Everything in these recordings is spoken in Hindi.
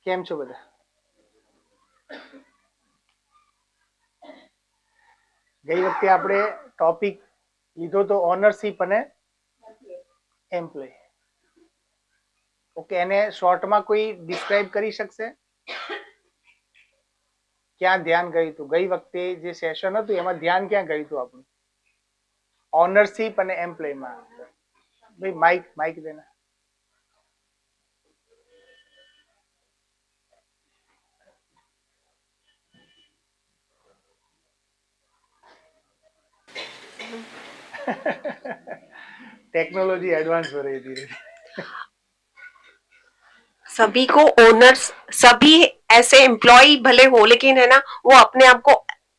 કેમ છો બધા? ગઈ વખતે આપણે ટોપિક લીધો તો ઓનરશિપ અને એમ્પ્લોય. ઓકે, એને શોર્ટમાં કોઈ ડિસ્ક્રાઇબ કરી શકશે? ક્યાં ધ્યાન ગયું હતું ગઈ વખતે જે સેશન હતું એમાં ધ્યાન ક્યાં ગયું હતું આપણું? ઓનરશિપ અને એમ્પ્લોયમાં. ભાઈ માઇક દેના. टेक्नोलॉजी एडवांस हो रही धीरे धीरे. सभी को ओनर्स, सभी ऐसे एम्प्लॉय भले हो लेकिन है ना वो अपने आप को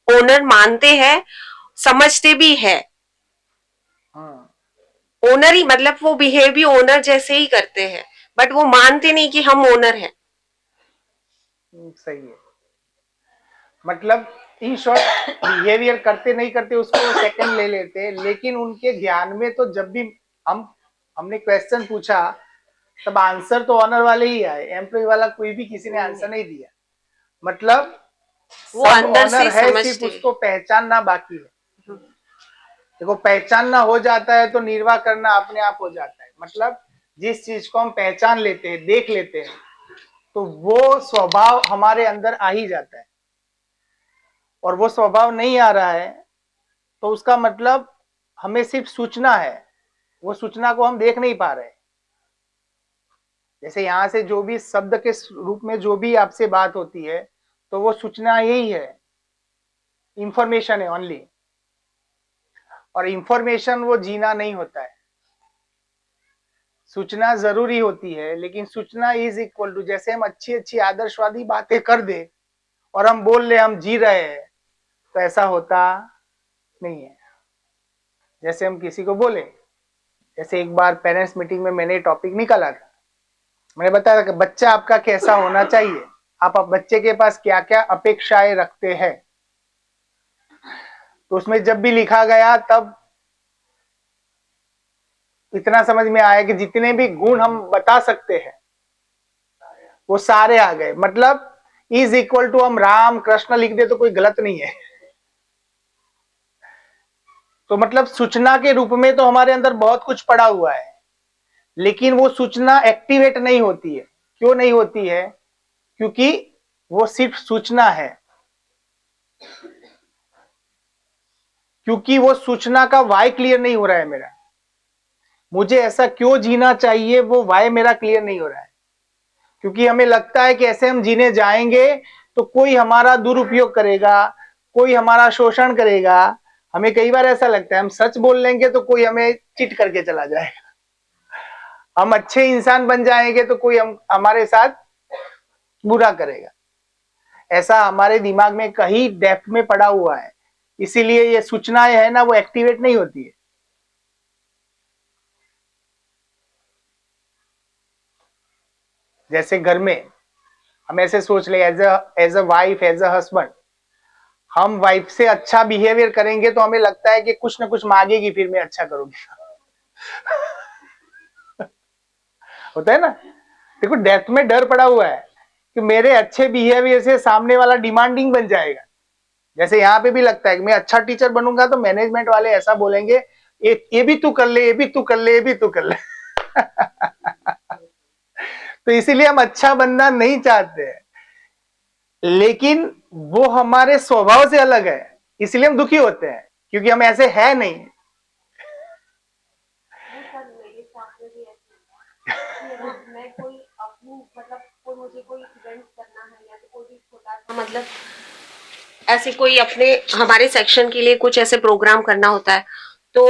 ओनर मानते हैं, समझते भी है. ओनर ही मतलब वो बिहेव भी ओनर जैसे ही करते हैं, बट वो मानते नहीं कि हम ओनर हैं. सही है. मतलब इन शॉर्ट बिहेवियर करते नहीं करते उसको सेकंड ले लेते, लेकिन उनके ध्यान में तो जब भी हमने क्वेश्चन पूछा तब आंसर तो ऑनर वाले ही आए, एम्प्लॉय वाला कोई भी किसी ने आंसर नहीं दिया. मतलब वो सब अंदर ऑनर से है, सिर्फ समझते. उसको पहचानना बाकी है. देखो, पहचानना हो जाता है तो निर्वाह करना अपने आप हो जाता है. मतलब जिस चीज को हम पहचान लेते हैं, देख लेते हैं, तो वो स्वभाव हमारे अंदर आ ही जाता है. और वो स्वभाव नहीं आ रहा है तो उसका मतलब हमें सिर्फ सूचना है, वो सूचना को हम देख नहीं पा रहे. जैसे यहां से जो भी शब्द के रूप में जो भी आपसे बात होती है तो वो सूचना यही है, इंफॉर्मेशन है ओनली. और इंफॉर्मेशन वो जीना नहीं होता है. सूचना जरूरी होती है, लेकिन सूचना इज इक्वल टू, जैसे हम अच्छी अच्छी आदर्शवादी बातें कर दे और हम बोल ले हम जी रहे हैं, तो ऐसा होता नहीं है. जैसे हम किसी को बोले, जैसे एक बार पेरेंट्स मीटिंग में मैंने टॉपिक निकाला था, मैंने बताया कि बच्चा आपका कैसा होना चाहिए, आप बच्चे के पास क्या क्या अपेक्षाएं रखते हैं. तो उसमें जब भी लिखा गया तब इतना समझ में आया कि जितने भी गुण हम बता सकते हैं वो सारे आ गए. मतलब इज इक्वल टू हम राम कृष्ण लिख दे तो कोई गलत नहीं है. तो मतलब सूचना के रूप में तो हमारे अंदर बहुत कुछ पड़ा हुआ है, लेकिन वो सूचना एक्टिवेट नहीं होती है. क्यों नहीं होती है? क्योंकि वो सिर्फ सूचना है. क्योंकि वो सूचना का वाई क्लियर नहीं हो रहा है मेरा. मुझे ऐसा क्यों जीना चाहिए वो वाई मेरा क्लियर नहीं हो रहा है. क्योंकि हमें लगता है कि ऐसे हम जीने जाएंगे तो कोई हमारा दुरुपयोग करेगा, कोई हमारा शोषण करेगा. हमें कई बार ऐसा लगता है हम सच बोल लेंगे तो कोई हमें चिट करके चला जाएगा. हम अच्छे इंसान बन जाएंगे तो कोई हमारे साथ बुरा करेगा. ऐसा हमारे दिमाग में कहीं डेप्थ में पड़ा हुआ है. इसीलिए ये सूचनाएं है ना, वो एक्टिवेट नहीं होती है. जैसे घर में हम ऐसे सोच ले, as a wife, as a husband, हम वाइफ से अच्छा बिहेवियर करेंगे तो हमें लगता है कि कुछ ना कुछ मांगेगी फिर मैं अच्छा करूंगी. होता है ना. देखो, डेप्थ में डर पड़ा हुआ है कि मेरे अच्छे बिहेवियर से सामने वाला डिमांडिंग बन जाएगा. जैसे यहाँ पे भी लगता है कि मैं अच्छा टीचर बनूंगा तो मैनेजमेंट वाले ऐसा बोलेंगे, ये भी तू कर ले, ये भी तू कर ले, ये भी तू कर ले. तो इसीलिए हम अच्छा बनना नहीं चाहते हैं, लेकिन वो हमारे स्वभाव से अलग है, इसलिए हम दुखी होते हैं क्योंकि हम ऐसे है नहीं. मैं कोई अपनी मतलब कोई मुझे कोई इवेंट करना है या तो कोई भी छोटा मतलब ऐसे कोई अपने हमारे सेक्शन के लिए कुछ ऐसे प्रोग्राम करना होता है तो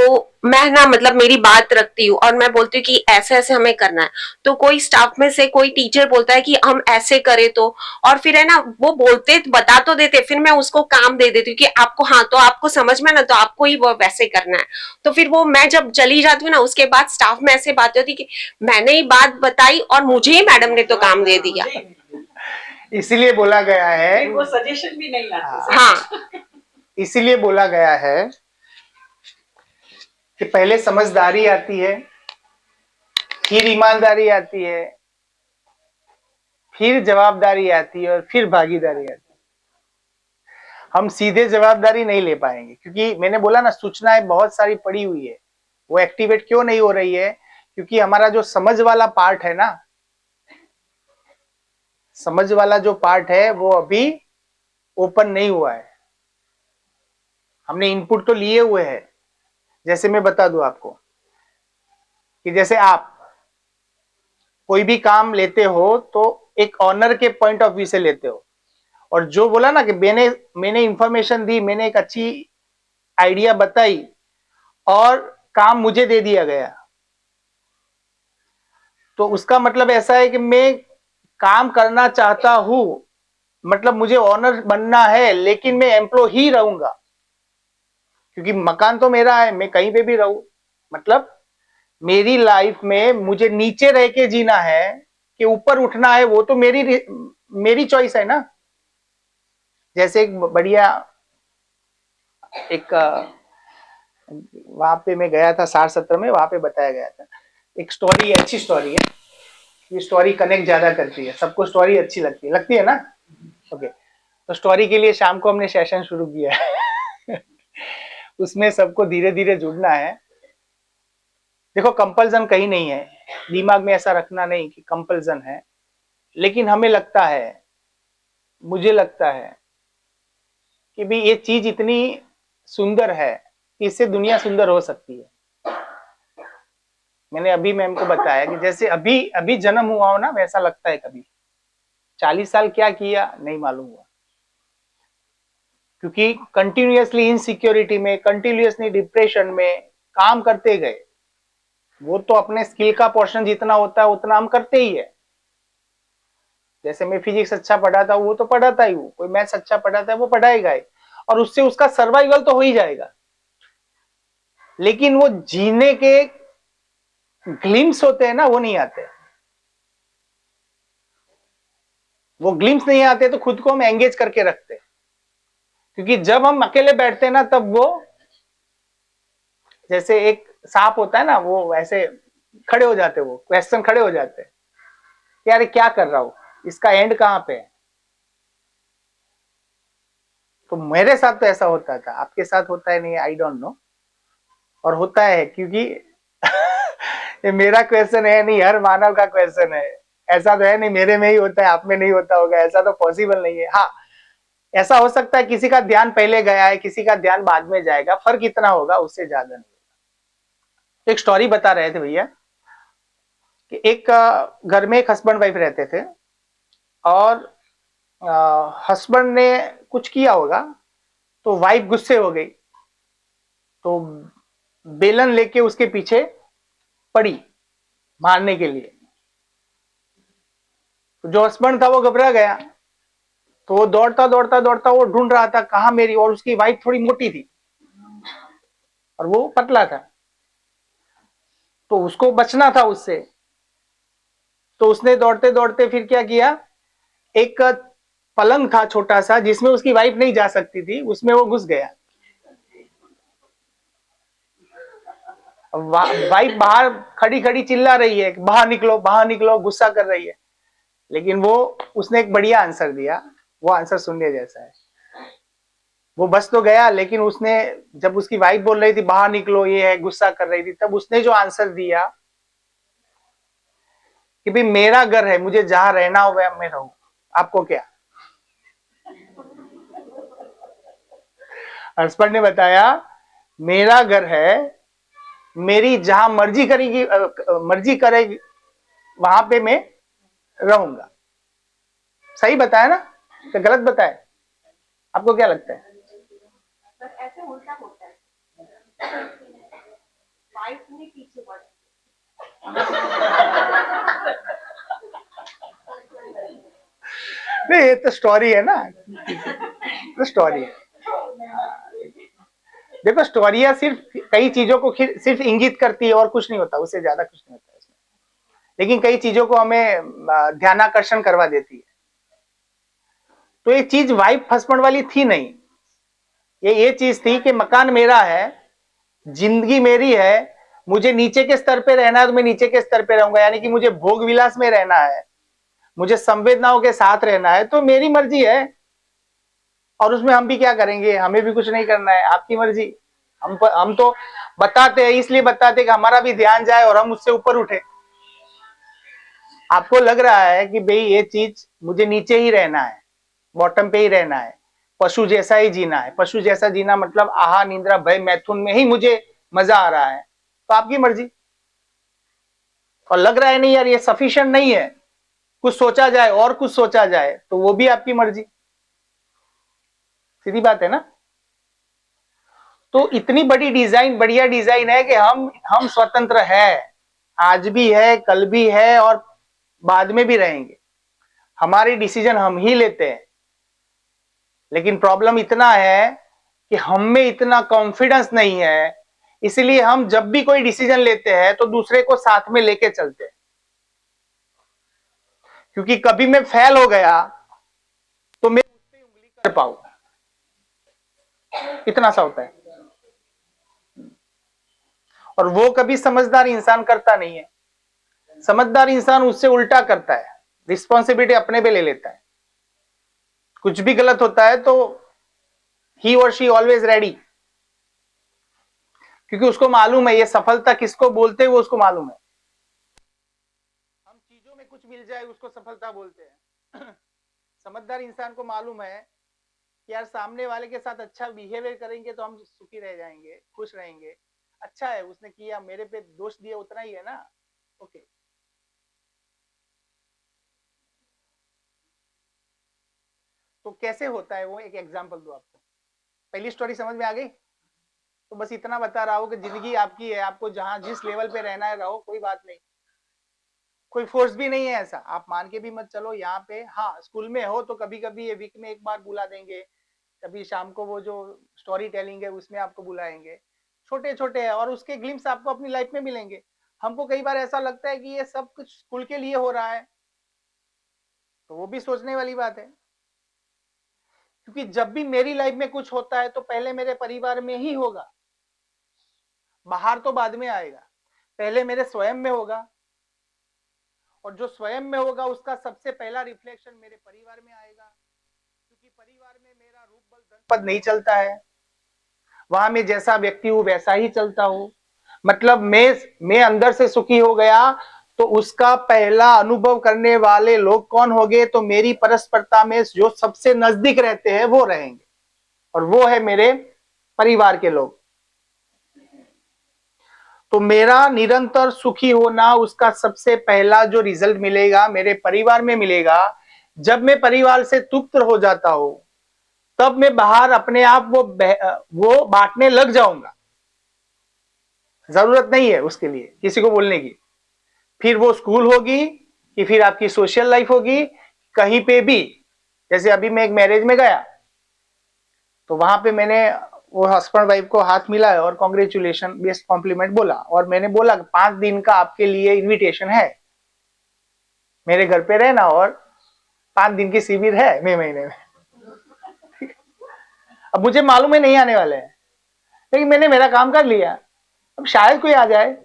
मैं ना मतलब मेरी बात रखती हूँ और मैं बोलती हूँ कि ऐसे ऐसे हमें करना है. तो कोई स्टाफ में से कोई टीचर बोलता है कि हम ऐसे करें तो, और फिर है ना वो बोलते बता तो देते, फिर मैं उसको काम दे देती हूँ कि आपको, हाँ तो आपको समझ में ना तो आपको ही वो वैसे करना है. तो फिर वो मैं जब चली जाती हूँ ना उसके बाद स्टाफ में ऐसे बात होती कि मैंने ही बात बताई और मुझे ही मैडम ने तो काम दे दिया. इसीलिए बोला गया है, वो सजेशन भी नहीं लाते. हाँ, इसीलिए बोला गया है कि पहले समझदारी आती है, फिर ईमानदारी आती है, फिर जवाबदारी आती है और फिर भागीदारी आती है। हम सीधे जवाबदारी नहीं ले पाएंगे, क्योंकि मैंने बोला ना, सूचनाएं बहुत सारी पड़ी हुई है, वो एक्टिवेट क्यों नहीं हो रही है? क्योंकि हमारा जो समझ वाला पार्ट है ना, समझ वाला जो पार्ट है वो अभी ओपन नहीं हुआ है। हमने इनपुट तो लिए हुए हैं। जैसे मैं बता दूं आपको कि जैसे आप कोई भी काम लेते हो तो एक ऑनर के पॉइंट ऑफ व्यू से लेते हो, और जो बोला ना कि मैंने इंफॉर्मेशन दी, मैंने एक अच्छी आइडिया बताई और काम मुझे दे दिया गया, तो उसका मतलब ऐसा है कि मैं काम करना चाहता हूं, मतलब मुझे ऑनर बनना है, लेकिन मैं एम्प्लॉय ही रहूंगा, क्योंकि मकान तो मेरा है, मैं कहीं पे भी रहूं। मतलब मेरी लाइफ में मुझे नीचे रह के जीना है कि ऊपर उठना है, वो तो मेरी चॉइस है ना। जैसे एक बढ़िया एक वहां पे मैं गया था सार सत्र में, वहां पे बताया गया था एक स्टोरी, अच्छी स्टोरी है, ये स्टोरी कनेक्ट ज्यादा करती है, सबको स्टोरी अच्छी लगती है ना। ओके, तो स्टोरी के लिए शाम को हमने सेशन शुरू किया है उसमें सबको धीरे धीरे जुड़ना है। देखो, कंपल्सन कहीं नहीं है, दिमाग में ऐसा रखना नहीं कि कंपल्सन है, लेकिन हमें लगता है, मुझे लगता है कि भी ये चीज इतनी सुंदर है कि इससे दुनिया सुंदर हो सकती है। मैंने अभी मैम को बताया कि जैसे अभी अभी जन्म हुआ हो ना, वैसा लगता है। कभी 40 साल क्या किया नहीं मालूम हुआ, क्योंकि कंटिन्यूअसली इनसिक्योरिटी में, कंटिन्यूअसली डिप्रेशन में काम करते गए। वो तो अपने स्किल का पोर्शन जितना होता है उतना हम करते ही है। जैसे मैं फिजिक्स अच्छा पढ़ाता हूँ, वो तो पढ़ाता ही हूँ, कोई मैथ्स अच्छा पढ़ाता है वो पढ़ाएगा ही, और उससे उसका सर्वाइवल तो हो ही जाएगा। लेकिन वो जीने के ग्लिम्स होते हैं ना, वो नहीं आते। वो ग्लिम्स नहीं आते तो खुद को हम एंगेज करके रखते, क्योंकि जब हम अकेले बैठते हैं ना, तब वो जैसे एक सांप होता है ना, वो ऐसे खड़े हो जाते, वो क्वेश्चन खड़े हो जाते हैं, यार क्या कर रहा हूं, इसका एंड कहां पे है? तो मेरे साथ तो ऐसा होता था, आपके साथ होता है नहीं, आई डोंट नो, और होता है क्योंकि ये मेरा क्वेश्चन है नहीं, हर मानव का क्वेश्चन है। ऐसा तो है नहीं मेरे में ही होता है, आप में नहीं होता होगा, ऐसा तो पॉसिबल नहीं है। हाँ, ऐसा हो सकता है किसी का ध्यान पहले गया है, किसी का ध्यान बाद में जाएगा, फर्क इतना होगा, उससे ज्यादा नहीं। एक स्टोरी बता रहे थे भैया कि एक घर में एक हस्बैंड वाइफ रहते थे, और हस्बैंड ने कुछ किया होगा तो वाइफ गुस्से हो गई, तो बेलन लेके उसके पीछे पड़ी मारने के लिए। तो जो हस्बैंड था वो घबरा गया, तो वो दौड़ता दौड़ता दौड़ता वो ढूंढ रहा था कहां मेरी, और उसकी वाइफ थोड़ी मोटी थी और वो पतला था, तो उसको बचना था उससे। तो उसने दौड़ते दौड़ते फिर क्या किया, एक पलंग था छोटा सा जिसमें उसकी वाइफ नहीं जा सकती थी, उसमें वो घुस गया। वाइफ बाहर खड़ी खड़ी चिल्ला रही है, बाहर निकलो बाहर निकलो, गुस्सा कर रही है, लेकिन वो उसने एक बढ़िया आंसर दिया। वो आंसर सुनने जैसा है। वो बच तो गया, लेकिन उसने, जब उसकी वाइफ बोल रही थी बाहर निकलो, ये है, गुस्सा कर रही थी, तब उसने जो आंसर दिया कि भाई मेरा घर है, मुझे जहां रहना हो वह मैं रहूं, आपको क्या। हस्बैंड ने बताया मेरा घर है, मेरी जहां मर्जी करेगी, मर्जी करेगी वहां पे मैं रहूंगा। सही बताया ना, तो गलत बताया? आपको क्या लगता है? बस ऐसे उल्टा होता है, वाइफ ने पीछे पड़ा। नहीं, ये तो स्टोरी है ना, तो स्टोरी है। देखो, स्टोरियां सिर्फ कई चीजों को सिर्फ इंगित करती है और कुछ नहीं होता, उससे ज्यादा कुछ नहीं होता इसमें, लेकिन कई चीजों को हमें ध्यानाकर्षण करवा देती है। तो ये चीज वाइफ हस्बैंड वाली थी नहीं, ये चीज थी कि मकान मेरा है, जिंदगी मेरी है, मुझे नीचे के स्तर पे रहना है तो मैं नीचे के स्तर पे रहूंगा, यानी कि मुझे भोग विलास में रहना है, मुझे संवेदनाओं के साथ रहना है तो मेरी मर्जी है, और उसमें हम भी क्या करेंगे, हमें भी कुछ नहीं करना है, आपकी मर्जी। हम तो बताते हैं, इसलिए बताते हैं कि हमारा भी ध्यान जाए और हम उससे ऊपर उठे। आपको लग रहा है कि भाई ये चीज मुझे नीचे ही रहना है, बॉटम पे ही रहना है, पशु जैसा ही जीना है। पशु जैसा जीना मतलब आहार निद्रा भय मैथुन में ही मुझे मजा आ रहा है, तो आपकी मर्जी। और लग रहा है नहीं यार ये सफिशिएंट नहीं है, कुछ सोचा जाए और कुछ सोचा जाए, तो वो भी आपकी मर्जी। सीधी बात है ना। तो इतनी बड़ी डिजाइन, बढ़िया डिजाइन है कि हम स्वतंत्र है, आज भी है, कल भी है और बाद में भी रहेंगे। हमारे डिसीजन हम ही लेते हैं। लेकिन प्रॉब्लम इतना है कि हम में इतना कॉन्फिडेंस नहीं है, इसलिए हम जब भी कोई डिसीजन लेते हैं तो दूसरे को साथ में लेके चलते हैं। क्योंकि कभी मैं फेल हो गया तो मैं उस पे उंगली कर पाऊं, इतना सा होता है। और वो कभी समझदार इंसान करता नहीं है। समझदार इंसान उससे उल्टा करता है, रिस्पॉन्सिबिलिटी अपने पे ले लेता है। कुछ भी गलत होता है तो ही और शी ऑलवेज रेडी, क्योंकि उसको मालूम है ये सफलता किसको बोलते हैं, वो उसको मालूम है। हम चीजों में कुछ मिल जाए उसको सफलता बोलते हैं। समझदार इंसान को मालूम है कि यार सामने वाले के साथ अच्छा बिहेवियर करेंगे तो हम सुखी रह जाएंगे, खुश रहेंगे। अच्छा है उसने किया, मेरे पे दोष दिया उतना ही है ना, ओके। तो कैसे होता है वो, एक एग्जांपल दो आपको। पहली स्टोरी समझ में आ गई? तो बस इतना बता रहा हूं कि जिंदगी आपकी है, आपको जहां जिस लेवल पे रहना है रहो, कोई बात नहीं। कोई फोर्स भी नहीं है ऐसा, आप मान के भी मत चलो यहाँ पे। हाँ स्कूल में हो तो कभी कभी ये वीक में एक बार बुला देंगे, कभी शाम को वो जो स्टोरी टेलिंग है उसमें आपको बुलाएंगे। छोटे छोटे है और उसके ग्लिम्स आपको अपनी लाइफ में मिलेंगे। हमको कई बार ऐसा लगता है कि ये सब कुछ स्कूल के लिए हो रहा है, तो वो भी सोचने वाली बात है। क्योंकि जब भी मेरी लाइफ में कुछ होता है तो पहले मेरे परिवार में ही होगा, बाहर तो बाद में आएगा। पहले मेरे स्वयं में होगा, और जो स्वयं में होगा उसका सबसे पहला रिफ्लेक्शन मेरे परिवार में आएगा। क्योंकि परिवार में मेरा रूप बल धन पद नहीं चलता है, वहां मैं जैसा व्यक्ति हूं वैसा ही चलता हूं। मतलब मैं अंदर से सुखी हो गया तो उसका पहला अनुभव करने वाले लोग कौन होंगे, तो मेरी परस्परता में जो सबसे नजदीक रहते हैं वो रहेंगे, और वो है मेरे परिवार के लोग। तो मेरा निरंतर सुखी होना, उसका सबसे पहला जो रिजल्ट मिलेगा मेरे परिवार में मिलेगा। जब मैं परिवार से तृप्त हो जाता हूं तब मैं बाहर अपने आप वो बांटने लग जाऊंगा। जरूरत नहीं है उसके लिए किसी को बोलने की। फिर वो स्कूल होगी कि फिर आपकी सोशल लाइफ होगी, कहीं पे भी। जैसे अभी मैं एक मैरिज में गया तो वहां पे मैंने वो हस्बैंड वाइफ को हाथ मिलाया और कॉन्ग्रेचुलेशन बेस्ट कॉम्प्लीमेंट बोला, और मैंने बोला 5 दिन का आपके लिए इनविटेशन है, मेरे घर पे रहना, और 5 दिन की शिविर है मई महीने में। अब मुझे मालूम है नहीं आने वाले हैं, लेकिन मैंने मेरा काम कर लिया, अब शायद कोई आ जाए।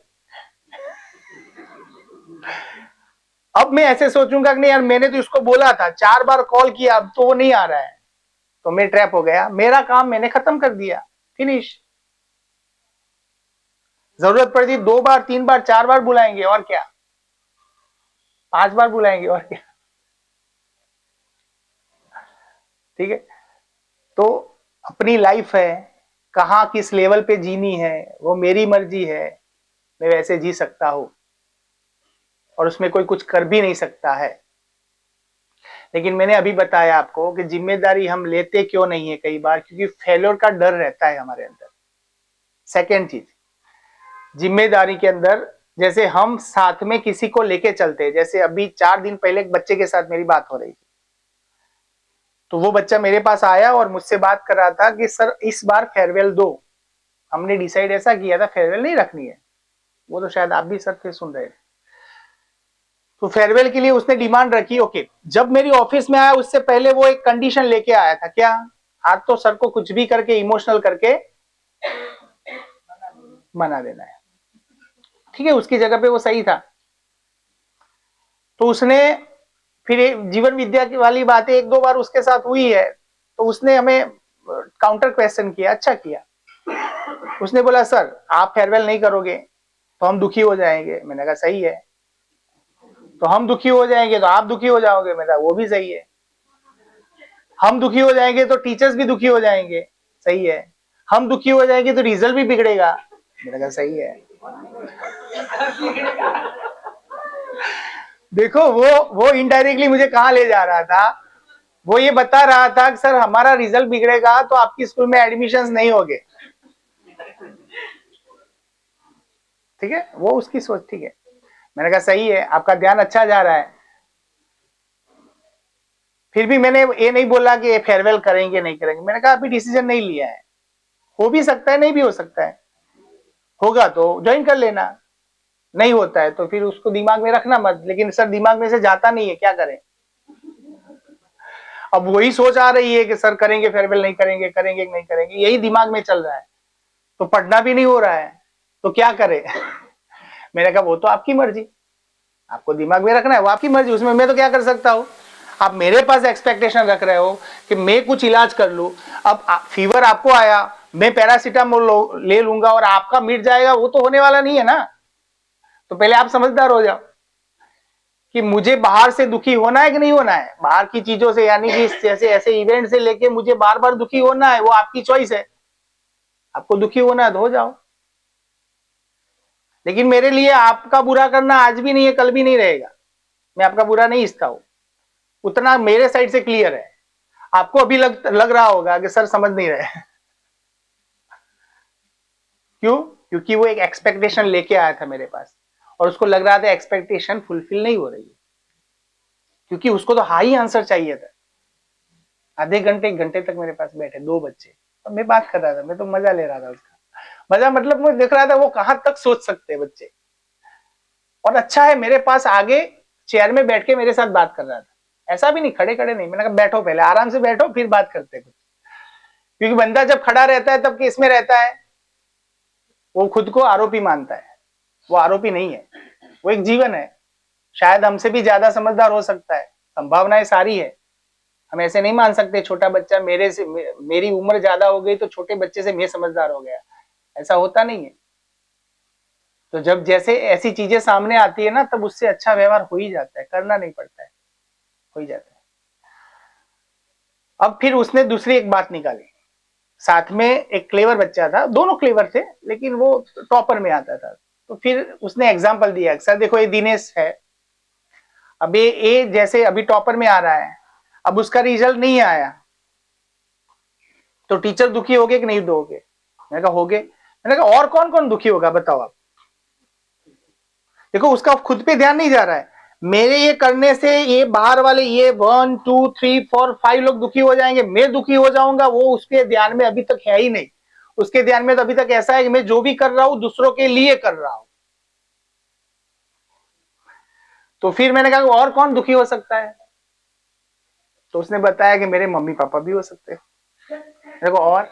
अब मैं ऐसे सोचूंगा कि नहीं यार मैंने तो इसको बोला था, 4 बार कॉल किया, अब तो वो नहीं आ रहा है, तो मैं ट्रैप हो गया। मेरा काम मैंने खत्म कर दिया, फिनिश। जरूरत पड़ती 2 बार 3 बार 4 बार बुलाएंगे और क्या, 5 बार बुलाएंगे और क्या। ठीक है। तो अपनी लाइफ है, कहां किस लेवल पे जीनी है वो मेरी मर्जी है, मैं वैसे जी सकता हूं और उसमें कोई कुछ कर भी नहीं सकता है। लेकिन मैंने अभी बताया आपको कि जिम्मेदारी हम लेते क्यों नहीं है कई बार, क्योंकि फेल्योर का डर रहता है हमारे अंदर। सेकेंड चीज, जिम्मेदारी के अंदर जैसे हम साथ में किसी को लेके चलते हैं, जैसे अभी 4 दिन पहले एक बच्चे के साथ मेरी बात हो रही थी, तो वो बच्चा मेरे पास आया और मुझसे बात कर रहा था कि सर इस बार फेयरवेल दो, हमने डिसाइड ऐसा किया था फेयरवेल नहीं रखनी है। वो तो शायद आप भी सर थे, सुन रहे थे। तो फेयरवेल के लिए उसने डिमांड रखी, ओके। जब मेरी ऑफिस में आया उससे पहले वो एक कंडीशन लेके आया था, क्या? आज तो सर को कुछ भी करके इमोशनल करके मना देना है। ठीक है, उसकी जगह पे वो सही था। तो उसने फिर जीवन विद्या की वाली बातें एक दो बार उसके साथ हुई है, तो उसने हमें काउंटर क्वेश्चन किया, अच्छा किया। उसने बोला सर आप फेयरवेल नहीं करोगे तो हम दुखी हो जाएंगे। मैंने कहा सही है। तो हम दुखी हो जाएंगे तो आप दुखी हो जाओगे। मैंने कहा वो भी सही है। हम दुखी हो जाएंगे तो टीचर्स भी दुखी हो जाएंगे, सही है। हम दुखी हो जाएंगे तो रिजल्ट भी बिगड़ेगा। मैंने कहा सही है। देखो वो इनडायरेक्टली मुझे कहां ले जा रहा था, वो ये बता रहा था कि सर हमारा रिजल्ट बिगड़ेगा तो आपकी स्कूल में एडमिशंस नहीं होंगे। ठीक है, वो उसकी सोच, ठीक है। मैंने कहा सही है, आपका ध्यान अच्छा जा रहा है। फिर भी मैंने ये नहीं बोला कि फेयरवेल करेंगे नहीं करेंगे। मैंने कहा अभी डिसीजन नहीं लिया है, हो भी सकता है नहीं भी हो सकता है, होगा तो ज्वाइन कर लेना, नहीं होता है तो फिर उसको दिमाग में रखना मत। लेकिन सर दिमाग में से जाता नहीं है, क्या करें। अब वही सोच आ रही है कि सर करेंगे फेयरवेल नहीं करेंगे, करेंगे नहीं करेंगे, यही दिमाग में चल रहा है। तो पढ़ना भी नहीं हो रहा है, तो क्या करे। मैंने कहा वो तो आपकी मर्जी, आपको दिमाग में रखना है, वो आपकी मर्जी, उसमें मैं तो क्या कर सकता हूं। आप मेरे पास एक्सपेक्टेशन रख रहे हो कि मैं कुछ इलाज कर लूं। अब फीवर आपको आया, मैं पैरासीटामोल ले लूंगा और आपका मिट जाएगा, वो तो होने वाला नहीं है ना। तो पहले आप समझदार हो जाओ कि मुझे बाहर से दुखी होना है कि नहीं होना है, बाहर की चीजों से, यानी कि जैसे ऐसे इवेंट से लेके मुझे बार बार दुखी होना है, वो आपकी चॉइस है। आपको दुखी होना है तो हो जाओ, लेकिन मेरे लिए आपका बुरा करना आज भी नहीं है, कल भी नहीं रहेगा। मैं आपका बुरा नहीं इच्छता हूं, उतना मेरे साइड से क्लियर है। आपको अभी लग रहा होगा कि सर समझ नहीं रहे। क्यों? क्योंकि वो एक एक्सपेक्टेशन लेके आया था मेरे पास और उसको लग रहा था एक्सपेक्टेशन फुलफिल नहीं हो रही है, क्योंकि उसको तो हाई आंसर चाहिए था। आधे घंटे एक घंटे तक मेरे पास बैठे दो बच्चे, और मैं बात कर रहा था, मैं तो मजा ले रहा था उसका। मजा मतलब मैं देख रहा था वो कहां तक सोच सकते हैं बच्चे। और अच्छा है मेरे पास आगे चेयर में बैठ के मेरे साथ बात कर रहा था, ऐसा भी नहीं खड़े खड़े नहीं। मैंने कहा बैठो, पहले आराम से बैठो फिर बात करते हैं कुछ। क्योंकि बंदा जब खड़ा रहता है तब केस में रहता है, वो खुद को आरोपी मानता है। वो आरोपी नहीं है, वो एक जीवन है, शायद हमसे भी ज्यादा समझदार हो सकता है, संभावनाएं सारी है। हम ऐसे नहीं मान सकते छोटा बच्चा मेरे से, मेरी उम्र ज्यादा हो गई तो छोटे बच्चे से मैं समझदार हो गया, ऐसा होता नहीं है। तो जब जैसे ऐसी चीजें सामने आती है ना, तब उससे अच्छा व्यवहार हो ही जाता है, करना नहीं पड़ता है, हो ही जाता है। अब फिर उसने दूसरी एक बात निकाली, साथ में एक क्लेवर बच्चा था, दोनों क्लेवर थे लेकिन वो टॉपर में आता था। तो फिर उसने एग्जाम्पल दिया, सर देखो ये दिनेश है, अब ये जैसे अभी टॉपर में आ रहा है, अब उसका रिजल्ट नहीं आया तो टीचर दुखी हो गए कि नहीं दोगे। मैंने कहा हो गए। मैंने कहा और कौन कौन दुखी होगा बताओ आप। देखो उसका खुद पे ध्यान नहीं जा रहा है, मेरे ये करने से ये बाहर वाले ये 1 2 3 4 5 लोग दुखी हो जाएंगे, मैं दुखी हो जाऊंगा, वो उसके ध्यान में अभी तक है ही नहीं। उसके ध्यान में तो अभी तक ऐसा है कि मैं जो भी कर रहा हूं दूसरों के लिए कर रहा हूं। तो फिर मैंने कहा और कौन दुखी हो सकता है, तो उसने बताया कि मेरे मम्मी पापा भी हो सकते हैं। देखो और,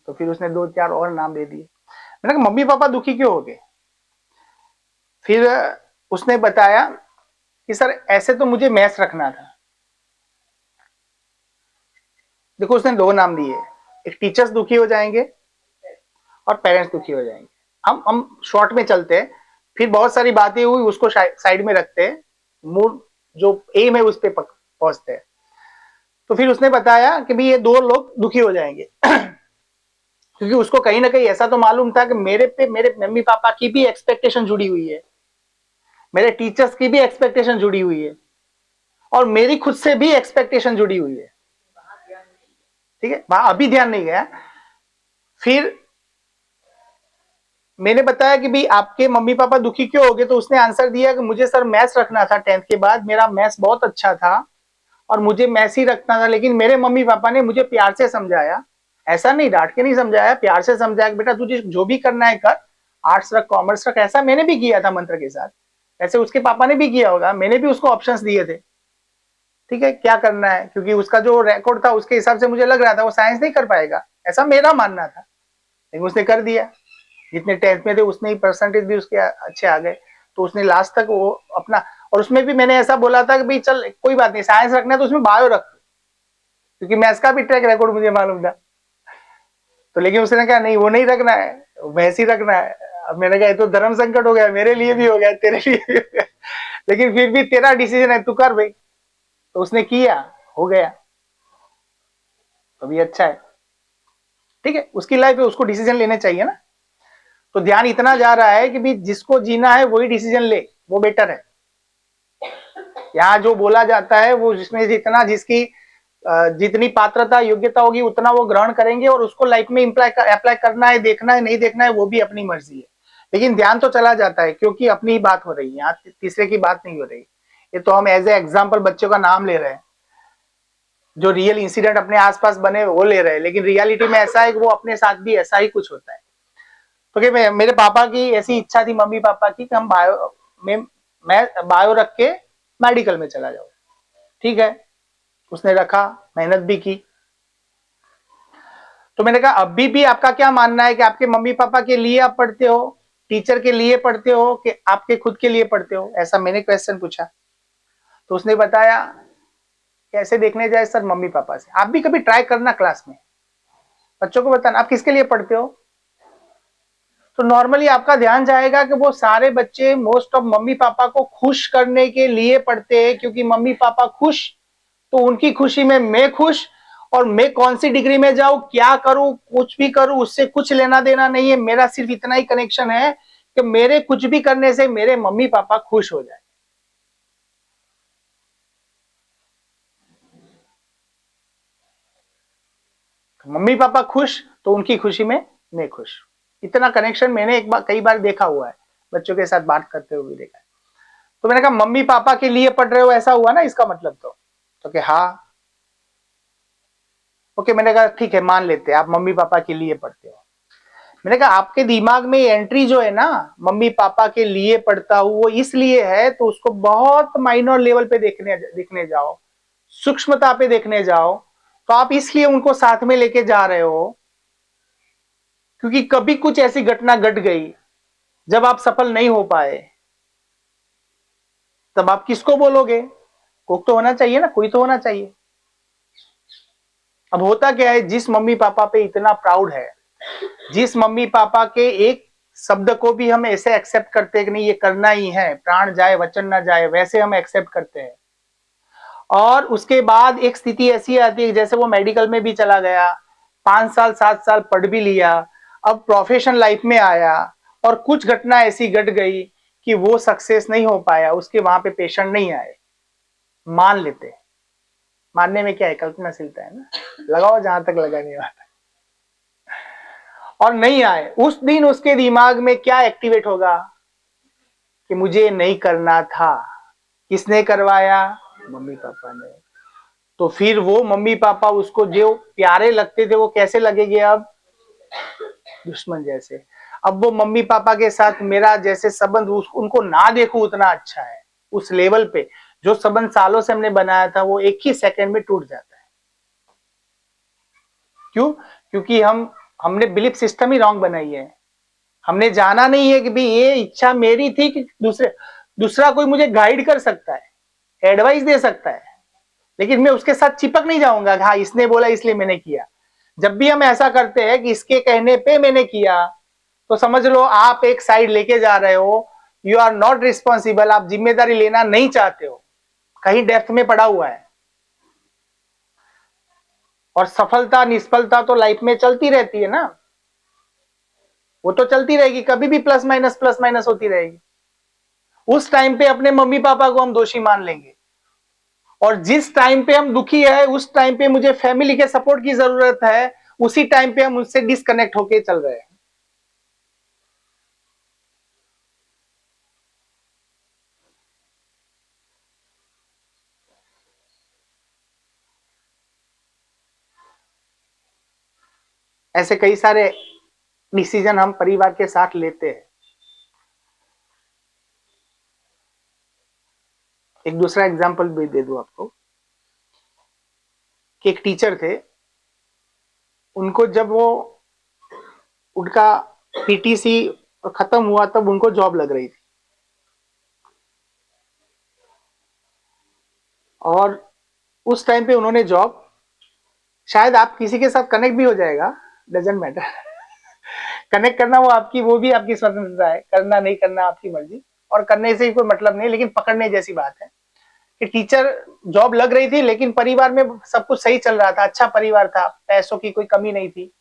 तो फिर उसने 2 4 और नाम दे दिए। मैंने कहा मम्मी पापा दुखी क्यों हो गए। फिर उसने बताया कि सर ऐसे तो मुझे मैथ्स रखना था। देखो उसने 2 नाम दिए, एक टीचर्स दुखी हो जाएंगे और पेरेंट्स दुखी हो जाएंगे। हम शॉर्ट में चलते हैं, फिर बहुत सारी बातें हुई उसको साइड में रखते हैं, मूड जो एम है उस पर पहुंचते हैं। तो फिर उसने बताया कि भाई ये 2 लोग दुखी हो जाएंगे। क्योंकि उसको कहीं ना कहीं ऐसा तो मालूम था कि मेरे पे मेरे मम्मी पापा की भी एक्सपेक्टेशन जुड़ी हुई है, मेरे टीचर्स की भी एक्सपेक्टेशन जुड़ी हुई है, और मेरी खुद से भी एक्सपेक्टेशन जुड़ी हुई है। ठीक है, वहां अभी ध्यान नहीं गया। फिर मैंने बताया कि भाई आपके मम्मी पापा दुखी क्यों हो गए, तो उसने आंसर दिया कि मुझे सर मैथ्स रखना था, 10th के बाद मेरा मैथ्स बहुत अच्छा था और मुझे मैथ्स ही रखना था, लेकिन मेरे मम्मी पापा ने मुझे प्यार से समझाया, ऐसा नहीं डांट के नहीं समझाया, प्यार से समझाया कि बेटा तुझे जो भी करना है कर, आर्ट्स रख कॉमर्स रख। ऐसा मैंने भी किया था मंत्र के साथ, ऐसे उसके पापा ने भी किया होगा, मैंने भी उसको ऑप्शंस दिए थे। ठीक है, क्या करना है, क्योंकि उसका जो रिकॉर्ड था उसके हिसाब से मुझे लग रहा था वो साइंस नहीं कर पाएगा, ऐसा मेरा मानना था, लेकिन उसने कर दिया। जितने 10th में थे उसने ही परसेंटेज भी उसके अच्छे आ गए, तो उसने लास्ट तक वो अपना, और उसमें भी मैंने ऐसा बोला था कि भाई चल कोई बात नहीं, साइंस रखना है तो उसमें बायो रख, क्योंकि मैथ्स का भी ट्रैक रिकॉर्ड मुझे मालूम था। तो लेकिन उसने कहा नहीं वो नहीं रखना है, मैथ्स ही रखना है। अब मैंने कहा ये तो धर्म संकट हो गया, मेरे लिए भी हो गया, तेरे लिए भी हो गया, लेकिन फिर भी तेरा डिसीजन है, तू कर भाई। तो उसने किया, हो गया, अभी अच्छा है, ठीक है, उसकी लाइफ है, उसको डिसीजन लेने चाहिए ना। तो ध्यान इतना जा रहा है कि भी जिसको जीना है वही डिसीजन ले, वो बेटर है। यहाँ जो बोला जाता है वो जिसमें जितना जिसकी जितनी पात्रता योग्यता होगी उतना वो ग्रहण करेंगे, और उसको लाइफ में अप्लाई करना है, देखना है नहीं देखना है वो भी अपनी मर्जी है। लेकिन ध्यान तो चला जाता है क्योंकि अपनी ही बात हो रही है, यहाँ तीसरे की बात नहीं हो रही। ये तो हम एज ए एग्जाम्पल बच्चों का नाम ले रहे हैं, जो रियल इंसिडेंट अपने आसपास बने वो ले रहे हैं, लेकिन रियलिटी में ऐसा है कि वो अपने साथ भी ऐसा ही कुछ होता है। तो कि मेरे पापा की ऐसी इच्छा थी, मम्मी पापा की, कि हम बायो में, मैं बायो रख के मेडिकल में चला जाऊं। ठीक है, उसने रखा, मेहनत भी की। तो मैंने कहा अभी भी आपका क्या मानना है कि आपके मम्मी पापा के लिए आप पढ़ते हो, टीचर के लिए पढ़ते हो, कि आपके खुद के लिए पढ़ते हो? ऐसा मैंने क्वेश्चन पूछा। तो उसने बताया कैसे देखने जाए सर, मम्मी पापा से। आप भी कभी ट्राई करना क्लास में बच्चों को बताना आप किसके लिए पढ़ते हो, तो नॉर्मली आपका ध्यान जाएगा कि वो सारे बच्चे मोस्ट ऑफ मम्मी पापा को खुश करने के लिए पढ़ते हैं, क्योंकि मम्मी पापा खुश तो उनकी खुशी में मैं खुश, और मैं कौन सी डिग्री में जाऊं, क्या करूं, कुछ भी करूं, उससे कुछ लेना देना नहीं है। मेरा सिर्फ इतना ही कनेक्शन है कि मेरे कुछ भी करने से मेरे मम्मी पापा खुश हो जाए। मम्मी पापा खुश तो उनकी खुशी में मैं खुश। इतना कनेक्शन मैंने एक बार कई बार देखा हुआ है, बच्चों के साथ बात करते हुए भी देखा है। तो मैंने कहा मम्मी पापा के लिए पढ़ रहे हो, ऐसा हुआ ना इसका मतलब? तो कि हाँ। ओके, मैंने कहा ठीक है, मान लेते हैं आप मम्मी पापा के लिए पढ़ते हो। मैंने कहा आपके दिमाग में एंट्री जो है ना, मम्मी पापा के लिए पढ़ता हूं, वो इसलिए है, तो उसको बहुत माइनर लेवल पे देखने जाओ, सूक्ष्मता पे देखने जाओ। तो आप इसलिए उनको साथ में लेके जा रहे हो क्योंकि कभी कुछ ऐसी घटना घट गई जब आप सफल नहीं हो पाए, तब आप किसको बोलोगे? कोई तो होना चाहिए ना, कोई तो होना चाहिए। अब होता क्या है, जिस मम्मी पापा पे इतना प्राउड है, जिस मम्मी पापा के एक शब्द को भी हम ऐसे एक्सेप्ट करते हैं कि नहीं ये करना ही है, प्राण जाए वचन ना जाए, वैसे हम एक्सेप्ट करते हैं। और उसके बाद एक स्थिति ऐसी आती है जैसे वो मेडिकल में भी चला गया, 5 साल 7 साल पढ़ भी लिया, अब प्रोफेशन लाइफ में आया, और कुछ घटना ऐसी घट गई कि वो सक्सेस नहीं हो पाया, उसके वहां पे पेशेंट नहीं आए। मान लेते, मानने में क्या है, कल्पनाशीलता है ना, लगाओ जहां तक लगाने वाला। और नहीं आए, उस दिन उसके दिमाग में क्या एक्टिवेट होगा कि मुझे नहीं करना था। किसने करवाया? मम्मी पापा ने। तो फिर वो मम्मी पापा उसको जो प्यारे लगते थे वो कैसे लगेंगे अब? दुश्मन जैसे। अब वो मम्मी पापा के साथ मेरा जैसे संबंध उनको ना देखूं उतना अच्छा है, उस लेवल पे जो संबंध सालों से हमने बनाया था वो एक ही सेकंड में टूट जाता है। क्यों? क्योंकि हमने बिलीफ सिस्टम ही रॉन्ग बनाई है। हमने जाना नहीं है कि भाई ये इच्छा मेरी थी कि दूसरा कोई मुझे गाइड कर सकता है, एडवाइस दे सकता है, लेकिन मैं उसके साथ चिपक नहीं जाऊंगा कि हाँ इसने बोला इसलिए मैंने किया। जब भी हम ऐसा करते हैं कि इसके कहने पे मैंने किया, तो समझ लो आप एक साइड लेके जा रहे हो। यू आर नॉट रिस्पॉन्सिबल, आप जिम्मेदारी लेना नहीं चाहते हो, कहीं डेप्थ में पड़ा हुआ है। और सफलता निष्फलता तो लाइफ में चलती रहती है ना, वो तो चलती रहेगी, कभी भी प्लस माइनस होती रहेगी। उस टाइम पे अपने मम्मी पापा को हम दोषी मान लेंगे, और जिस टाइम पे हम दुखी है उस टाइम पे मुझे फैमिली के सपोर्ट की जरूरत है, उसी टाइम पे हम उससे डिस्कनेक्ट होके चल रहे हैं। ऐसे कई सारे डिसीजन हम परिवार के साथ लेते हैं। एक दूसरा एग्जांपल भी दे दूं आपको कि एक टीचर थे, उनको जब वो उनका पीटीसी खत्म हुआ तब उनको जॉब लग रही थी। और उस टाइम पे उन्होंने जॉब, शायद आप किसी के साथ कनेक्ट भी हो जाएगा, डजेंट मैटर, कनेक्ट करना वो भी आपकी स्वतंत्रता है, करना नहीं करना आपकी मर्जी, और करने से ही कोई मतलब नहीं, लेकिन पकड़ने जैसी बात है कि टीचर जॉब लग रही थी, लेकिन परिवार में सब कुछ सही चल रहा था, अच्छा परिवार था, पैसों की कोई कमी नहीं थी,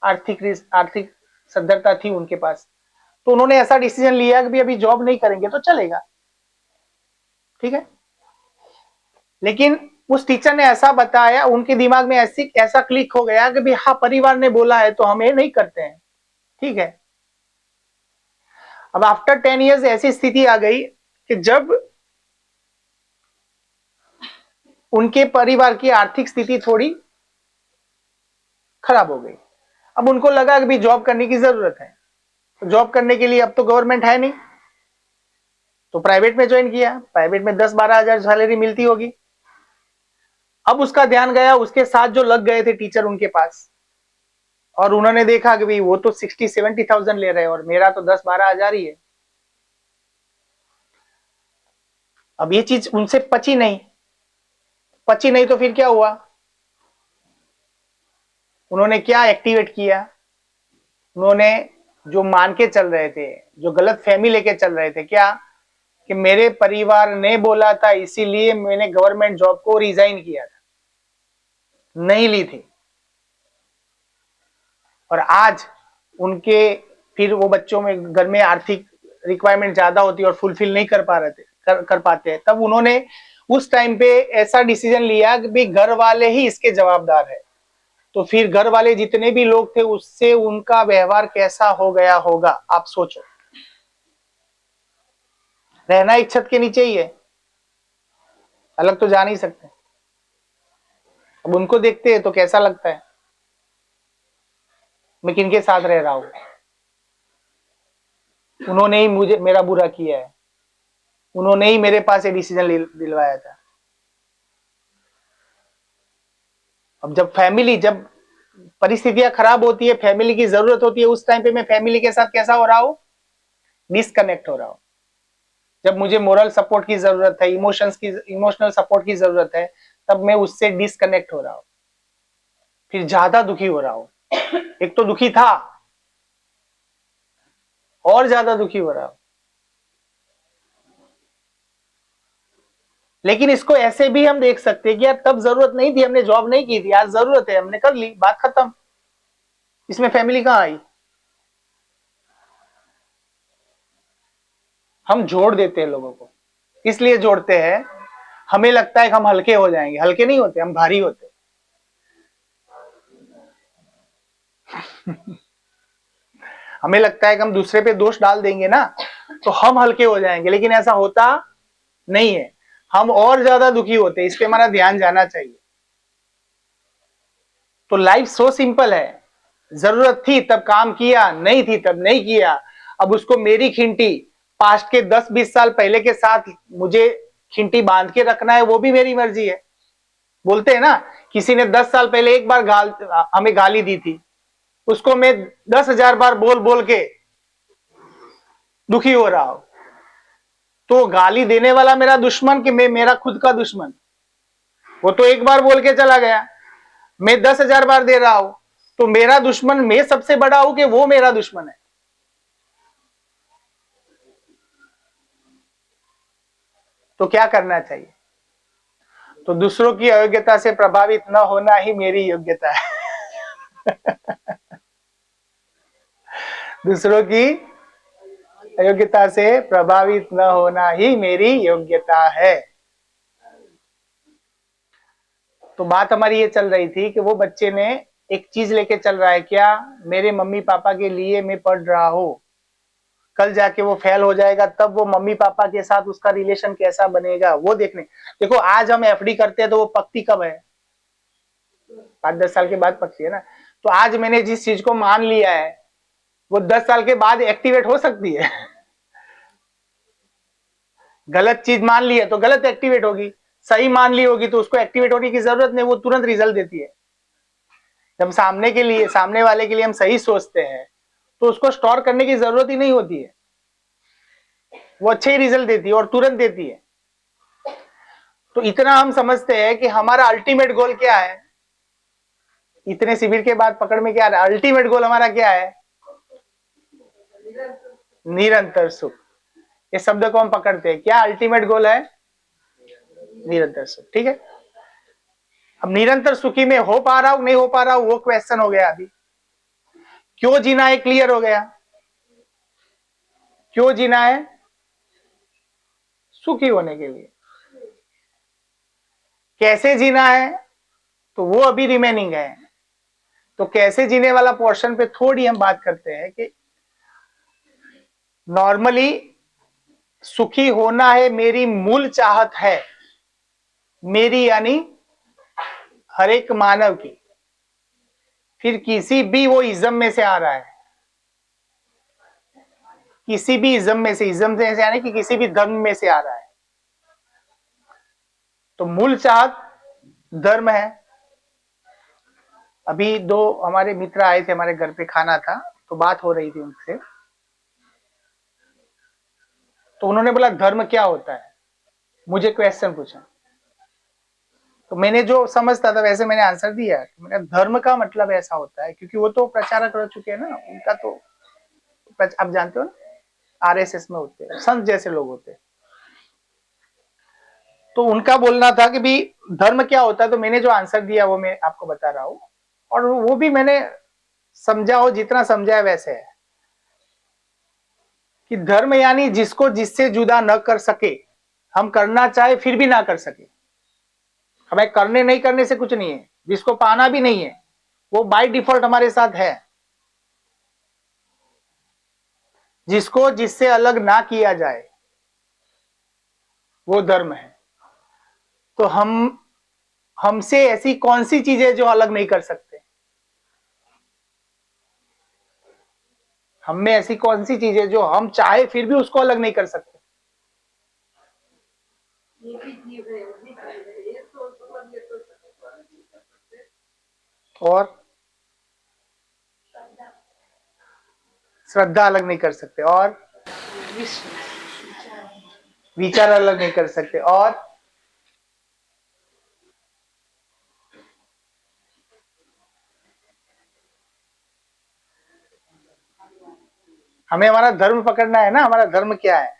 आर्थिक सद्धरता थी उनके पास। तो उन्होंने ऐसा डिसीजन लिया कि अभी जॉब नहीं करेंगे तो चलेगा, ठीक है। लेकिन उस टीचर ने ऐसा बताया, उनके दिमाग में ऐसा क्लिक हो गया कि भाई हाँ, परिवार ने बोला है तो हम ये नहीं करते हैं, ठीक है। अब आफ्टर 10 इयर्स ऐसी स्थिति आ गई कि जब उनके परिवार की आर्थिक स्थिति थोड़ी खराब हो गई, अब उनको लगा कि भी जॉब करने की जरूरत है, तो जॉब करने के लिए अब तो गवर्नमेंट है नहीं, तो प्राइवेट में ज्वाइन किया, प्राइवेट में 10-12 हजार सैलरी मिलती होगी। अब उसका ध्यान गया उसके साथ जो लग गए थे टीचर उनके पास, और उन्होंने देखा कि भाई वो तो 60-70,000 ले रहे हैं और मेरा तो 10-12 हजार ही है। अब ये चीज उनसे पची नहीं तो फिर क्या हुआ, उन्होंने क्या एक्टिवेट किया, उन्होंने जो मान के चल रहे थे, जो गलत फहमी लेके चल रहे थे, क्या कि मेरे परिवार ने बोला था इसीलिए मैंने गवर्नमेंट जॉब को रिजाइन किया था, नहीं ली थी। और आज उनके फिर वो बच्चों में घर में आर्थिक रिक्वायरमेंट ज्यादा होती है और फुलफिल नहीं कर पाते, तब उन्होंने उस टाइम पे ऐसा डिसीजन लिया कि भाई घर वाले ही इसके जवाबदार है। तो फिर घर वाले जितने भी लोग थे उससे उनका व्यवहार कैसा हो गया होगा, आप सोचो। रहना एक छत के नीचे ही है, अलग तो जा नहीं सकते। अब उनको देखते हैं तो कैसा लगता है, मैं किनके साथ रह रहा हूं, उन्होंने ही मुझे मेरा बुरा किया है, उन्होंने ही मेरे पास ये डिसीजन दिलवाया था। अब जब परिस्थितियां खराब होती है, फैमिली की जरूरत होती है, उस टाइम पे मैं फैमिली के साथ कैसा हो रहा हूं, डिस्कनेक्ट हो रहा हूं। जब मुझे मोरल सपोर्ट की जरूरत है, इमोशनल सपोर्ट की जरूरत है, तब मैं उससे डिस्कनेक्ट हो रहा हूं, फिर ज्यादा दुखी हो रहा हूं। एक तो दुखी था और ज्यादा दुखी हो रहा हूं। लेकिन इसको ऐसे भी हम देख सकते हैं कि यार तब जरूरत नहीं थी, हमने जॉब नहीं की थी, आज जरूरत है, हमने कर ली, बात खत्म, इसमें फैमिली कहां आई। हम जोड़ देते हैं लोगों को, इसलिए जोड़ते हैं, हमें लगता है कि हम हल्के हो जाएंगे, हल्के नहीं होते, हम भारी होते। हमें लगता है कि हम दूसरे पे दोष डाल देंगे ना तो हम हल्के हो जाएंगे, लेकिन ऐसा होता नहीं है, हम और ज्यादा दुखी होते हैं। इस पे हमारा ध्यान जाना चाहिए। तो लाइफ सो सिंपल है, जरूरत थी तब काम किया, नहीं थी तब नहीं किया। अब उसको मेरी खिंटी पास्ट के 10-20 साल पहले के साथ मुझे खिंटी बांध के रखना है, वो भी मेरी मर्जी है। बोलते हैं ना, किसी ने 10 साल पहले एक बार हमें गाली दी थी, उसको मैं 10,000 बार बोल बोल के दुखी हो रहा हूं। तो गाली देने वाला मेरा दुश्मन कि मैं मेरा खुद का दुश्मन? वो तो एक बार बोल के चला गया, मैं 10,000 बार दे रहा हूं, तो मेरा दुश्मन मैं सबसे बड़ा हूं कि वो मेरा दुश्मन है? तो क्या करना चाहिए? तो दूसरों की अयोग्यता से प्रभावित न होना ही मेरी योग्यता है। दूसरों की अयोग्यता से प्रभावित न होना ही मेरी योग्यता है। तो बात हमारी ये चल रही थी कि वो बच्चे ने एक चीज लेके चल रहा है, क्या मेरे मम्मी पापा के लिए मैं पढ़ रहा हूं, कल जाके वो फेल हो जाएगा तब वो मम्मी पापा के साथ उसका रिलेशन कैसा बनेगा वो देखने। देखो आज हम एफडी करते हैं तो वो पकती कब है, 5-10 साल के बाद पकती है ना। तो आज मैंने जिस चीज को मान लिया है वो 10 साल के बाद एक्टिवेट हो सकती है। गलत चीज मान ली है तो गलत एक्टिवेट होगी, सही मान ली होगी तो उसको एक्टिवेट होने की जरूरत नहीं, वो तुरंत रिजल्ट देती है। जब सामने वाले के लिए हम सही सोचते हैं तो उसको स्टोर करने की जरूरत ही नहीं होती है, वो अच्छे ही रिजल्ट देती है और तुरंत देती है। तो इतना हम समझते हैं कि हमारा अल्टीमेट गोल क्या है। इतने शिविर के बाद पकड़ में क्या आ रहा है, अल्टीमेट गोल हमारा क्या है, निरंतर सुख। ये शब्द को हम पकड़ते हैं, क्या अल्टीमेट गोल है, निरंतर सुख। ठीक है, अब निरंतर सुखी में हो पा रहा हूं नहीं हो पा रहा हूं वो क्वेश्चन हो गया। अभी क्यों जीना है क्लियर हो गया, क्यों जीना है, सुखी होने के लिए। कैसे जीना है तो वो अभी रिमेनिंग है। तो कैसे जीने वाला पोर्शन पे थोड़ी हम बात करते हैं कि नॉर्मली सुखी होना है मेरी मूल चाहत है, मेरी यानी हर एक मानव की। फिर किसी भी वो इज्म में से आ रहा है, किसी भी इज्म में से, इज्म से यानी कि किसी भी धर्म में से आ रहा है। तो मूल चाहत धर्म है। अभी दो हमारे मित्र आए थे हमारे घर पे, खाना था तो बात हो रही थी उनसे, तो उन्होंने बोला धर्म क्या होता है, मुझे क्वेश्चन पूछा। तो मैंने जो समझता था वैसे मैंने आंसर दिया। मैंने धर्म का मतलब ऐसा होता है, क्योंकि वो तो प्रचारक रह चुके हैं ना, उनका तो आप जानते हो ना, आरएसएस में होते हैं, संत जैसे लोग होते हैं। तो उनका बोलना था कि भी धर्म क्या होता है। तो मैंने जो आंसर दिया वो मैं आपको बता रहा हूं, और वो भी मैंने समझा हो, जितना समझा है वैसे है कि धर्म यानी जिसको जिससे जुदा न कर सके, हम करना चाहे फिर भी ना कर सके। हमें करने नहीं करने से कुछ नहीं है, जिसको पाना भी नहीं है, वो बाय डिफॉल्ट हमारे साथ है। जिसको जिससे अलग ना किया जाए वो धर्म है। तो हमसे ऐसी कौन सी चीजें जो अलग नहीं कर सकते, हम में ऐसी कौन सी चीजें जो हम चाहे फिर भी उसको अलग नहीं कर सकते। और श्रद्धा अलग नहीं कर सकते, और विचार अलग नहीं कर सकते, और हमें हमारा धर्म पकड़ना है ना। हमारा धर्म क्या है,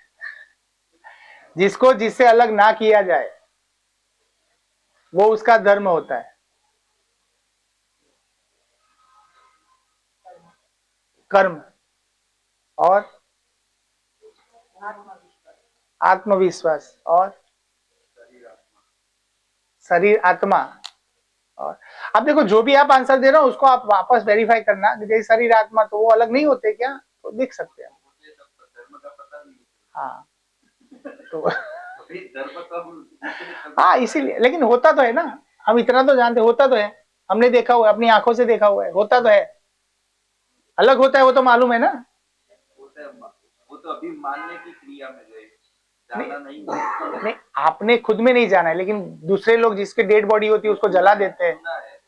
जिसको जिससे अलग ना किया जाए वो उसका धर्म होता है। कर्म और आत्मविश्वास और शरीर आत्मा। और अब देखो जो भी आप आंसर दे रहे हो उसको आप वापस वेरीफाई करना, जैसे शरीर आत्मा तो वो अलग नहीं होते क्या, तो देख सकते हैं। हाँ तो हाँ इसीलिए, लेकिन होता तो है ना, हम इतना तो जानते, होता तो है, हमने देखा हुआ है, अपनी आंखों से देखा हुआ है, होता तो है। अलग होता है वो तो मालूम है ना। वो तो अभी मानने की क्रिया में गए, जाना नहीं आपने खुद में नहीं जाना है, लेकिन दूसरे लोग जिसके डेड बॉडी होती है उसको जला देते हैं।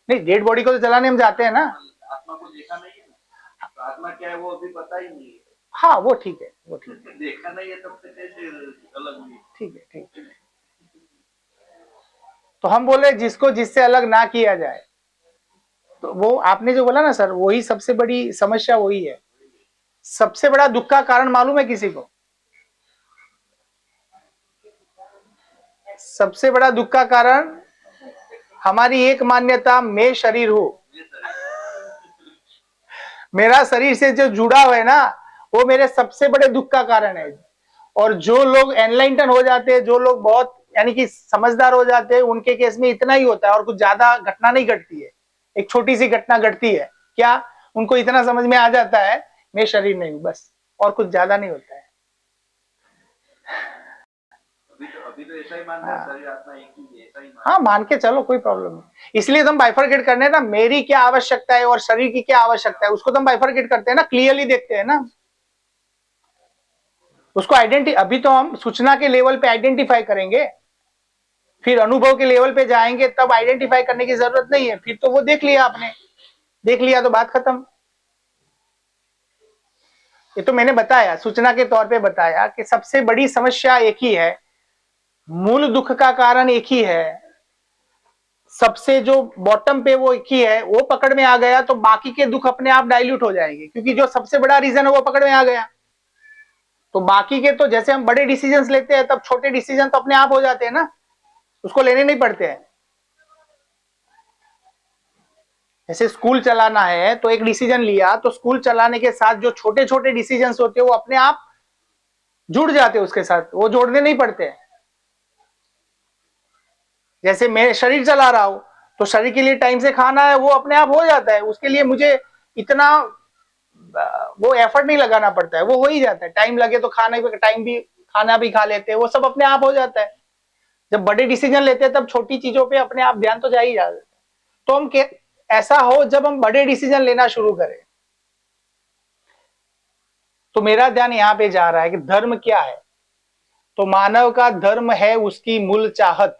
नहीं, डेड बॉडी को तो जलाने हम जाते हैं ना। आत्मा को देखा नहीं है ना, तो आत्मा क्या है वो अभी पता ही नहीं है। हाँ वो ठीक है, वो ठीक है, देखा नहीं है तब से कैसे अलग नहीं। ठीक है, ठीक है। तो हम बोले जिसको जिससे अलग ना किया जाए, तो वो आपने जो बोला ना सर, वही सबसे बड़ी समस्या वही है। सबसे बड़ा दुख का कारण मालूम है किसी को? सबसे बड़ा दुख का कारण हमारी एक मान्यता, मैं शरीर हूं। मेरा शरीर से जो जुड़ा हुआ है ना, वो मेरे सबसे बड़े दुख का कारण है। और जो लोग एनलाइटन हो जाते हैं, जो लोग बहुत यानी कि समझदार हो जाते हैं, उनके केस में इतना ही होता है और कुछ ज्यादा घटना नहीं घटती है। एक छोटी सी घटना घटती है, क्या उनको इतना समझ में आ जाता है मैं शरीर नहीं हूं, बस, और कुछ ज्यादा नहीं होता है। अभी तो ऐसा ही मानना है, शरीर आत्मा एक ही है, ऐसा ही हाँ मान के चलो, कोई प्रॉब्लम नहीं। इसलिए तो हम बाइफरकेट करने हैं ना, मेरी क्या आवश्यकता है और शरीर की क्या आवश्यकता है, उसको तो हम बाइफरकेट करते हैं ना, क्लियरली देखते हैं ना उसको। अभी तो हम सूचना के लेवल पे आइडेंटिफाई करेंगे, फिर अनुभव के लेवल पे जाएंगे, तब आइडेंटिफाई करने की जरूरत नहीं है। फिर तो वो देख लिया आपने, देख लिया तो बात खत्म। ये तो मैंने बताया, सूचना के तौर पे बताया कि सबसे बड़ी समस्या एक ही है, मूल दुख का कारण एक ही है, सबसे जो बॉटम पे वो एक ही है, वो पकड़ में आ गया तो बाकी के दुख अपने आप डाइल्यूट हो जाएंगे, क्योंकि जो सबसे बड़ा रीजन है वो पकड़ में आ गया। तो बाकी के तो जैसे हम बड़े डिसीजंस लेते हैं तब छोटे डिसीजन तो अपने आप हो जाते हैं ना, उसको लेने नहीं पड़ते हैं। जैसे स्कूल चलाना है तो एक डिसीजन लिया, तो स्कूल चलाने के साथ जो छोटे छोटे डिसीजंस होते हैं वो अपने आप जुड़ जाते हैं उसके साथ, वो जोड़ने नहीं पड़ते हैं। जैसे मैं शरीर चला रहा हूं तो शरीर के लिए टाइम से खाना है, वो अपने आप हो जाता है, उसके लिए मुझे इतना वो एफर्ट नहीं लगाना पड़ता है, वो हो ही जाता है। टाइम लगे तो खाना भी खा लेते हैं, वो सब अपने आप हो जाता है। जब बड़े डिसीजन लेते हैं तब छोटी चीजों पे अपने आप ध्यान तो जा ही जाता है। तो हम ऐसा हो जब हम बड़े डिसीजन लेना शुरू करें, तो मेरा ध्यान यहां पे जा रहा है कि धर्म क्या है। तो मानव का धर्म है उसकी मूल चाहत,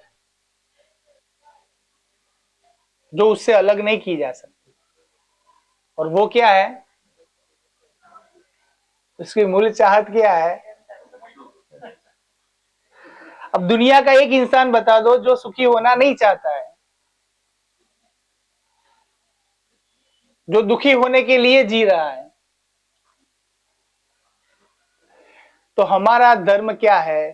जो उससे अलग नहीं की जा सकती। और वो क्या है, उसकी मूल चाहत क्या है? अब दुनिया का एक इंसान बता दो जो सुखी होना नहीं चाहता है, जो दुखी होने के लिए जी रहा है। तो हमारा धर्म क्या है?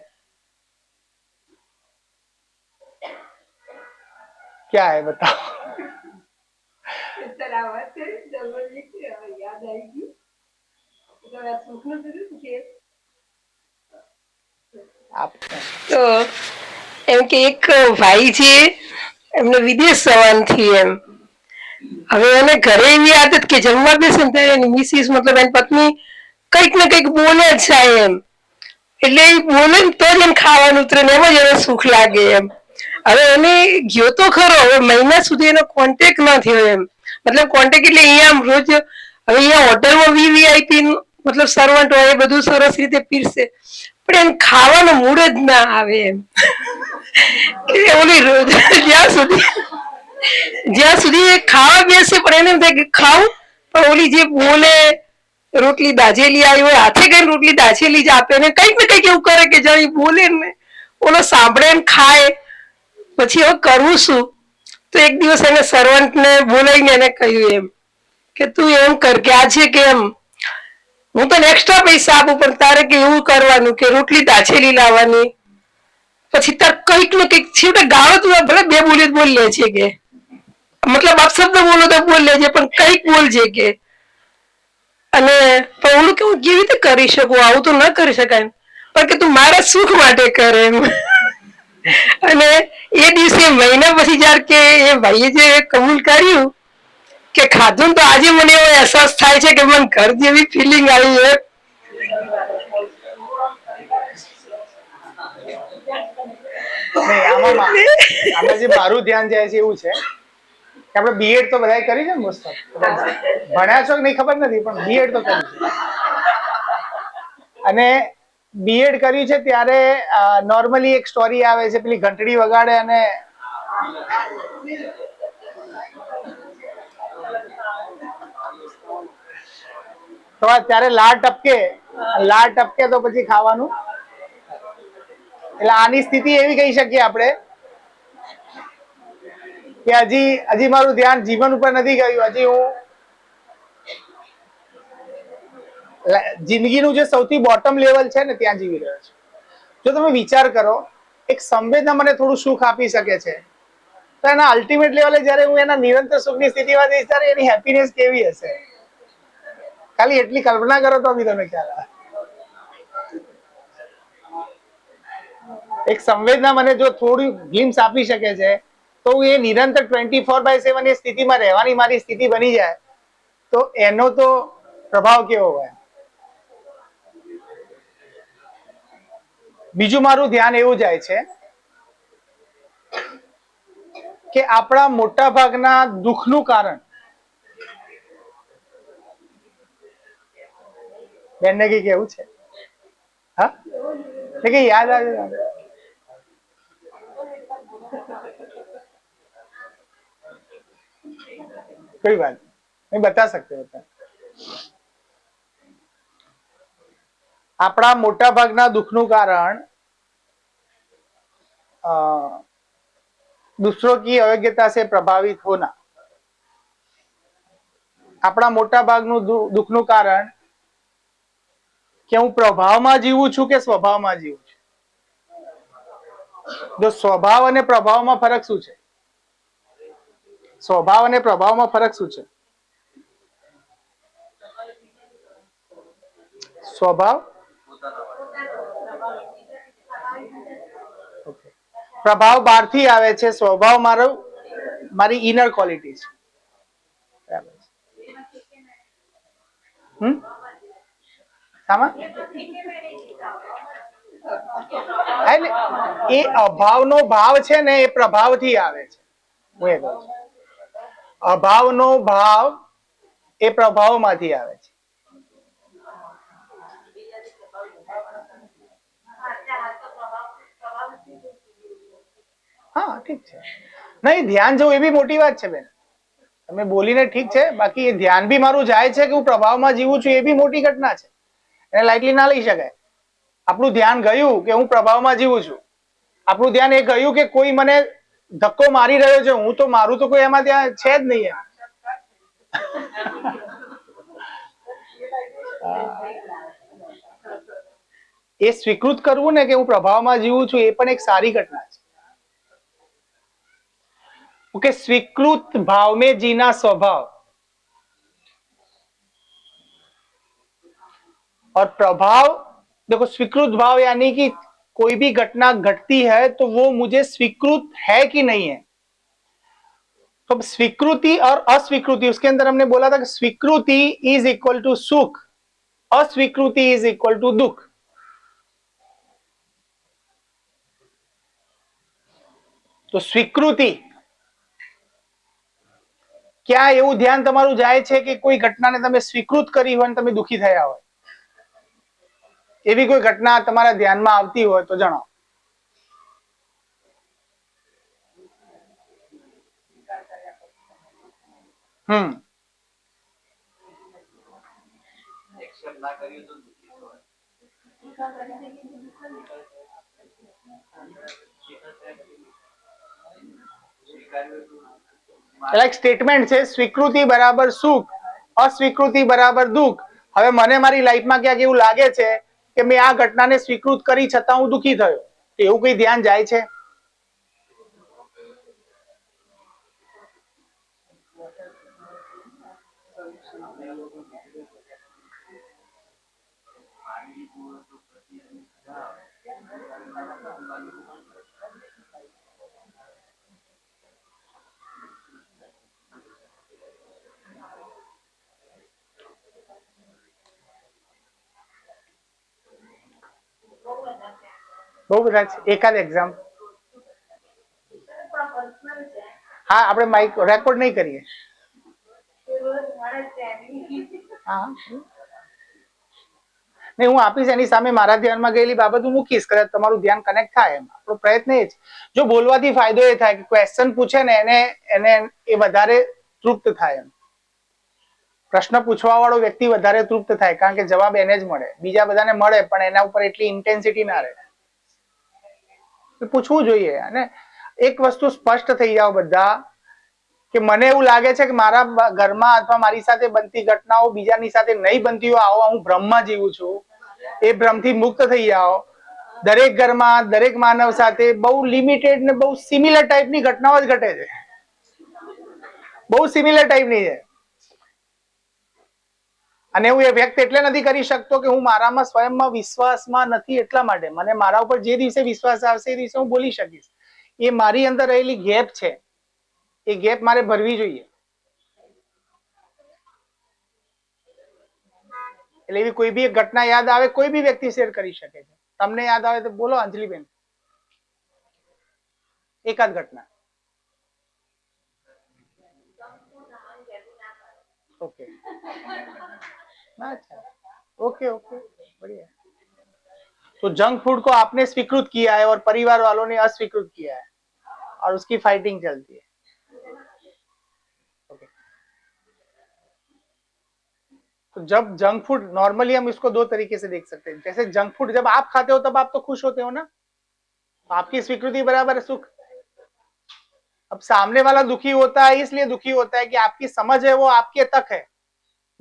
क्या है बताओ? याद आएगी आप તો એમ કે એક ભાઈ છે એમને વિદેશ જવાનથી એમ હવે એને ઘરે એવી આદત કે જમવા બેસે ને ત્યારે એની મિસિસ મતલબ એની પત્ની કંઈક ને કંઈક બોલે જ જાય એમ એટલે એ બોલે ને તો જ એને ખાવાનું ઉતરે ને એમ જ એને સુખ લાગે એમ હવે એને ગયો તો ખરો હવે મહિના સુધી એનો કોન્ટેક્ટ ન થયો એમ મતલબ કોન્ટેક્ટ એટલે અહીંયા આમ રોજ હવે અહીંયા હોટલમાં વીવીઆઈપી મતલબ સર્વન્ટ હોય એ બધું સરસ રીતે પીરસે પણ એને ખાવાનો મૂડ જ ના આવે એમ કે ઓલી જ્યાં સુધી એ ખાવા બેસે પણ એને એમ થાય કે ખાવું પણ ઓલી જે બોલે રોટલી દાજેલી આવી હોય હાથે કઈ રોટલી દાજેલી જ આપે ને કંઈક ને કંઈક એવું કરે કે જાણે બોલે ને ઓલો સાંભળે ને ખાય પછી હવે કરવું શું તો એક દિવસ એને સર્વન્ટને બોલાવીને એને કહ્યું એમ કે તું એમ કર કે આજે કે એમ હું તને એક્સ્ટ્રા પૈસા આપું પણ તારે કે એવું કરવાનું કે રોટલી દાછેલી લાવવાની પછી તાર કંઈક ને કંઈક છેવટે ગાળો તું ભલે બે બોલી જ બોલ લે છે કે મતલબ અપશબ્દ બોલો તો બોલ લેજે પણ કંઈક બોલજે કે અને પણ ઓલું કે હું કેવી રીતે કરી શકું આવું તો ન કરી શકાય પણ કે તું મારા સુખ માટે કર એમ અને એ દિવસે મહિના પછી જ્યારે કે એ ભાઈએ જે કબૂલ કર્યું કે ખાધું તો આજે મને એવો અહેસાસ થાય છે કે મને ઘર જેવી ફિલિંગ આવી છે આમાં જે મારું ધ્યાન જાય છે એવું છે કે આપણે બીએડ તો બધાએ કરી છે ને, મોસ્ટ ઓફ ભણ્યા છો કે નહીં ખબર નથી પણ બીએડ તો કર્યું છે। અને બીએડ કર્યું છે ત્યારે નોર્મલી એક સ્ટોરી આવે છે, પેલી ઘંટડી વગાડે અને તો ત્યારે લાળ ટપકે તો પછી ખાવાનું, એટલે આની સ્થિતિ એવી કહી શકીએ આપણે કે હજી મારું ધ્યાન જીવન ઉપર નથી ગયું, હજી હું જિંદગીનું જે સૌથી બોટમ લેવલ છે ને ત્યાં જીવી રહ્યો છું। જો તમે વિચાર કરો, એક સંવેદના મને થોડું સુખ આપી શકે છે તો એના અલ્ટિમેટ લેવલે જયારે હું એના નિરંતર સુખની સ્થિતિમાં જઈશ ત્યારે એની હેપીનેસ કેવી હશે, ખાલી એટલી કલ્પના કરો તો બી તમે ખ્યાલ આવે। એક સંવેદના મને જો થોડી ગ્લિમ્સ આપી શકે છે તો હું એ નિરંતર 24/7 એ સ્થિતિમાં રહેવાની મારી સ્થિતિ બની જાય તો એનો તો પ્રભાવ કેવો હોય। બીજું મારું ધ્યાન એવું જાય છે કે આપણા મોટા ભાગના દુઃખનું કારણ બેનને કઈ કેવું છે? હા કે યાદ આવ્યું? कोई बात नहीं, बता सकते होता। આપણા મોટા ભાગના દુઃખનું કારણ दूसरों की अयोग्यता से प्रभावित होना આપણા મોટા ભાગનું દુઃખનું કારણ કે હું પ્રભાવમાં જીવું છું કે સ્વભાવમાં જીવું છું. જો સ્વભાવ અને પ્રભાવમાં ફરક શું છે? સ્વભાવ અને પ્રભાવમાં ફરક શું છે? સ્વભાવ પ્રભાવ બહારથી આવે છે, સ્વભાવ મારી ઇનર ક્વોલિટી છે. બરાબર છે. શામાં? એટલે એ અભાવનો ભાવ છે ને એ પ્રભાવથી આવે છે. હું એ કહું છું અભાવનો ભાવ એ પ્રભાવમાંથી આવે છે. હા ઠીક છે. નહીં ધ્યાન જવું એ બી મોટી વાત છે બેન. તમે બોલીને ઠીક છે, બાકી એ ધ્યાન બી મારું જાય છે કે હું પ્રભાવમાં જીવું છું એ બી મોટી ઘટના છે. એને લાઇટલી ના લઈ શકાય. આપણું ધ્યાન ગયું કે હું પ્રભાવમાં જીવું છું. આપણું ધ્યાન એ ગયું કે કોઈ મને ધક્કો મારી રહ્યો છે, હું તો મારું તો કોઈ એમાં ત્યાં છે જ નહીં. એ સ્વીકૃત કરવું ને કે હું પ્રભાવમાં જીવું છું એ પણ એક સારી ઘટના છે. ओके स्वीकृत भाव में जीना स्वभाव और प्रभाव. देखो स्वीकृत भाव यानी कि कोई भी घटना घटती है तो वो मुझे स्वीकृत है कि नहीं है. तो स्वीकृति और अस्वीकृति, उसके अंदर हमने बोला था कि स्वीकृति इज इक्वल टू सुख, अस्वीकृति इज इक्वल टू दुख. तो स्वीकृति क्या એવું ધ્યાન તમારું જાય છે કે કોઈ ઘટનાને તમે સ્વીકૃત કરી હોય અને તમે દુખી થયા હોય? એવી કોઈ ઘટના તમારા ધ્યાનમાં આવતી હોય તો જણાવો. एक्सेप्ट ना करिए तो दुखी होगा. એક સ્ટેટમેન્ટ છે સ્વીકૃતિ બરાબર સુખ, અસ્વીકૃતિ બરાબર દુઃખ. હવે મને મારી લાઈફમાં ક્યાંક એવું લાગે છે કે મેં આ ઘટનાને સ્વીકૃત કરી છતાં હું દુઃખી થયો, એવું કઈ ધ્યાન જાય છે? બહુ બધા છે. એકાદ એક્ઝામ્પલ. હા આપણે માઇક રેકોર્ડ નહીં કરીએ. હા નહીં હું આપીશ, એની સામે મારા ધ્યાનમાં ગયેલી બાબત હું મૂકીશ, કદાચ તમારું ધ્યાન કનેક્ટ થાય. એમ આપણો પ્રયત્ન એ જ. જો બોલવાથી ફાયદો એ થાય કે ક્વેશ્ચન પૂછે ને એને એ વધારે તૃપ્ત થાય. એમ પ્રશ્ન પૂછવા વાળો વ્યક્તિ વધારે તૃપ્ત થાય, કારણ કે જવાબ એને જ મળે. બીજા બધાને મળે પણ એના ઉપર એટલી ઇન્ટેન્સિટી ના રહે. પૂછવું જોઈએ. અને એક વસ્તુ સ્પષ્ટ થઈ જાવ બધા કે મને એવું લાગે છે કે મારા ઘરમાં અથવા મારી સાથે બનતી ઘટનાઓ બીજાની સાથે નહીં બનતી હોય, આવો હું ભ્રમમાં જીવું છું. એ ભ્રમથી મુક્ત થઈ જાઓ. દરેક ઘરમાં દરેક માનવ સાથે બહુ લિમિટેડ ને બહુ સિમિલર ટાઈપની ઘટનાઓ જ ઘટે છે. બહુ સિમિલર ટાઈપની છે. અને હું એ વ્યક્ત એટલે નથી કરી શકતો કે હું મારામાં સ્વયંમાં વિશ્વાસમાં નથી, એટલા માટે. મને મારા ઉપર જે દિવસે વિશ્વાસ આવશે એ દિવસે હું બોલી શકીશ. એ મારી અંદર રહેલી ગેપ છે, એ ગેપ મારે ભરવી જોઈએ. એટલે એવી કોઈ બી એક ઘટના યાદ આવે, કોઈ બી વ્યક્તિ શેર કરી શકે છે. તમને યાદ આવે તો બોલો અંજલિબેન, એકાદ ઘટના. ओके अच्छा ओके ओके बढ़िया. तो जंक फूड को आपने स्वीकृत किया है और परिवार वालों ने अस्वीकृत किया है और उसकी फाइटिंग चलती है. ओके. तो जब जंक फूड, नॉर्मली हम इसको दो तरीके से देख सकते हैं. जैसे जंक फूड जब आप खाते हो तब आप तो खुश होते हो ना, आपकी स्वीकृति बराबर सुख. अब सामने वाला दुखी होता है इसलिए दुखी होता है कि आपकी समझ है वो आपके तक है,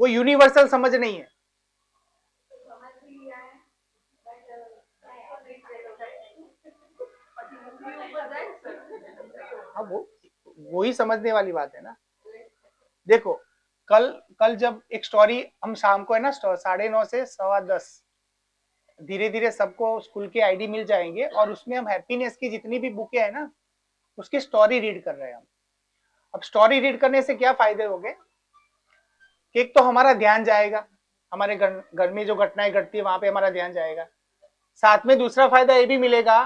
वो यूनिवर्सल समझ नहीं है। हाँ, वो ही समझने वाली बात है ना। देखो कल कल जब एक स्टोरी हम शाम को है ना 9:30 से 10:15 धीरे धीरे सबको स्कूल के आईडी मिल जाएंगे और उसमें हम हैप्पीनेस की जितनी भी बुकें हैं ना उसकी स्टोरी रीड कर रहे हैं हम। अब स्टोरी रीड करने से क्या फायदे होंगे कि एक तो हमारा ध्यान जाएगा, हमारे घर में जो घटनाएं घटती है वहां पे हमारा ध्यान जाएगा। साथ में दूसरा फायदा ये भी मिलेगा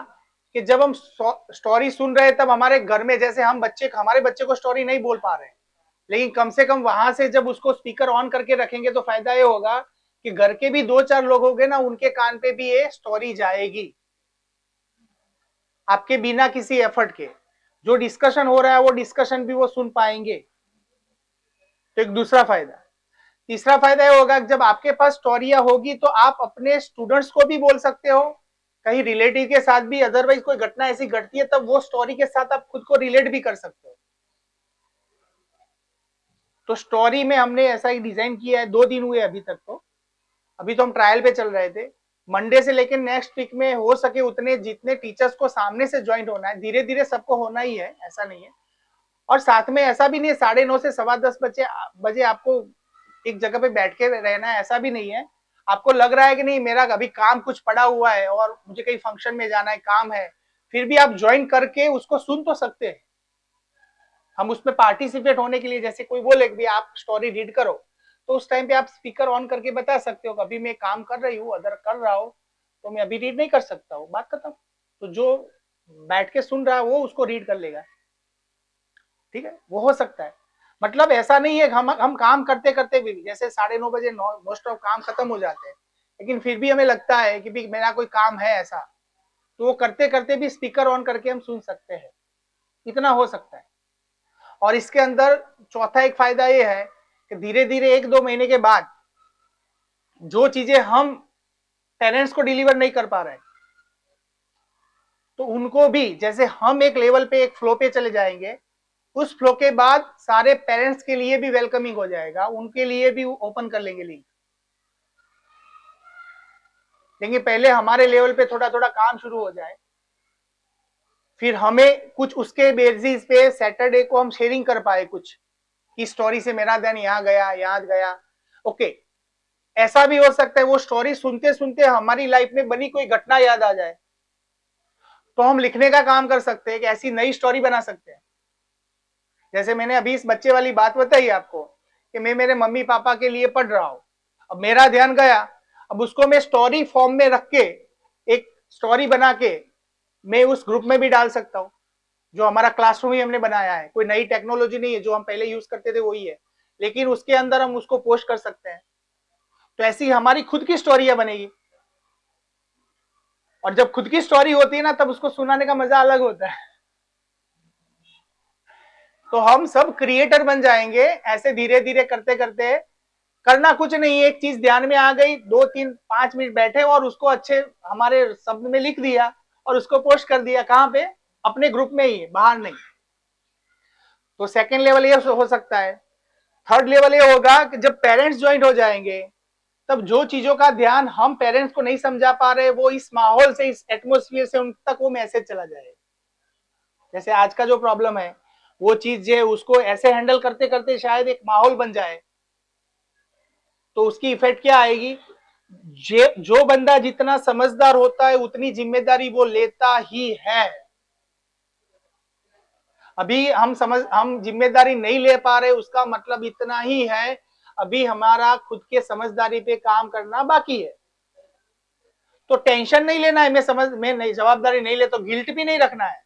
कि जब हम स्टोरी सुन रहे हैं तब हमारे घर में, जैसे हम हमारे बच्चे को स्टोरी नहीं बोल पा रहे हैं, लेकिन कम से कम वहां से जब उसको स्पीकर ऑन करके रखेंगे तो फायदा ये होगा कि घर के भी 2-4 लोग होंगे ना, उनके कान पे भी ये स्टोरी जाएगी आपके बिना किसी एफर्ट के। जो डिस्कशन हो रहा है वो डिस्कशन भी वो सुन पाएंगे। तो एक दूसरा फायदा। तीसरा फायदा ये होगा कि जब आपके पास स्टोरियां होगी तो आप अपने स्टूडेंट्स को भी बोल सकते हो, कहीं रिलेटिव के साथ भी, अदरवाइज कोई घटना ऐसी घटती है तब वो स्टोरी के साथ आप खुद को रिलेट भी कर सकते हो। तो स्टोरी में हमने ऐसा ही डिजाइन किया है, 2 दिन हुए अभी तक। तो अभी तो हम ट्रायल पे चल रहे थे। मंडे से लेकर नेक्स्ट वीक में हो सके उतने जितने टीचर्स को सामने से ज्वाइंट होना है, धीरे धीरे सबको होना ही है, ऐसा नहीं है। और साथ में ऐसा भी नहीं है 9:30 से 10:15 बजे आपको एक जगह पे बैठ के रहना है, ऐसा भी नहीं है। आपको लग रहा है कि नहीं मेरा अभी काम कुछ पड़ा हुआ है और मुझे कहीं फंक्शन में जाना है, काम है, फिर भी आप ज्वाइन करके उसको सुन तो सकते हैं। हम उसमें पार्टिसिपेट होने के लिए, जैसे कोई बोले कि आप स्टोरी रीड करो तो उस टाइम पे आप स्पीकर ऑन करके बता सकते हो अभी मैं काम कर रही हूँ, अगर कर रहा हूँ तो मैं अभी रीड नहीं कर सकता हूँ, बात खत्म। तो जो बैठ के सुन रहा है वो उसको रीड कर लेगा, ठीक है, वो हो सकता है। मतलब ऐसा नहीं है हम काम करते करते भी, जैसे 9:30 बजे मोस्ट ऑफ काम खत्म हो जाते हैं, लेकिन फिर भी हमें लगता है कि भी मेरा कोई काम है ऐसा, तो वो करते करते भी स्पीकर ऑन करके हम सुन सकते हैं, इतना हो सकता है। और इसके अंदर चौथा एक फायदा ये है कि धीरे धीरे 1-2 महीने के बाद जो चीजें हम पेरेंट्स को डिलीवर नहीं कर पा रहे तो उनको भी, जैसे हम एक लेवल पे एक फ्लो पे चले जाएंगे, उस फ्लो के बाद सारे पेरेंट्स के लिए भी वेलकमिंग हो जाएगा, उनके लिए भी ओपन कर लेंगे लिंक। लेकिन पहले हमारे लेवल पे थोड़ा थोड़ा काम शुरू हो जाए, फिर हमें कुछ उसके बेसिस पे सैटरडे को हम शेयरिंग कर पाए कुछ कि स्टोरी से मेरा ध्यान यहाँ गया, याद गया। ओके, ऐसा भी हो सकता है वो स्टोरी सुनते सुनते हमारी लाइफ में बनी कोई घटना याद आ जाए, तो हम लिखने का काम कर सकते हैं कि ऐसी नई स्टोरी बना सकते हैं। जैसे मैंने अभी इस बच्चे वाली बात बताई आपको कि मैं मेरे मम्मी पापा के लिए पढ़ रहा हूं, अब मेरा ध्यान गया, अब उसको मैं स्टोरी फॉर्म में रख के एक स्टोरी बना के मैं उस ग्रुप में भी डाल सकता हूं। जो हमारा क्लासरूम ही हमने बनाया है, कोई नई टेक्नोलॉजी नहीं है, जो हम पहले यूज करते थे वही है, लेकिन उसके अंदर हम उसको पोस्ट कर सकते हैं। तो ऐसी हमारी खुद की स्टोरियां बनेगी, और जब खुद की स्टोरी होती है ना तब उसको सुनाने का मजा अलग होता है। तो हम सब क्रिएटर बन जाएंगे ऐसे धीरे धीरे करते करते। करना कुछ नहीं है, एक चीज ध्यान में आ गई, 2-3-5 मिनट बैठे और उसको अच्छे हमारे शब्द में लिख दिया और उसको पोस्ट कर दिया, कहां पे, अपने ग्रुप में ही, बाहर नहीं। तो सेकंड लेवल ये हो सकता है। थर्ड लेवल ये होगा कि जब पेरेंट्स ज्वाइन हो जाएंगे तब जो चीजों का ध्यान हम पेरेंट्स को नहीं समझा पा रहे वो इस माहौल से, इस एटमोस्फियर से उन तक वो मैसेज चला जाएगा। जैसे आज का जो प्रॉब्लम है वो चीज है, उसको ऐसे हैंडल करते करते शायद एक माहौल बन जाए, तो उसकी इफेक्ट क्या आएगी, जो बंदा जितना समझदार होता है उतनी जिम्मेदारी वो लेता ही है। अभी हम जिम्मेदारी नहीं ले पा रहे, उसका मतलब इतना ही है अभी हमारा खुद के समझदारी पे काम करना बाकी है। तो टेंशन नहीं लेना है, मैं नहीं जवाबदारी नहीं ले, तो गिल्ट भी नहीं रखना है,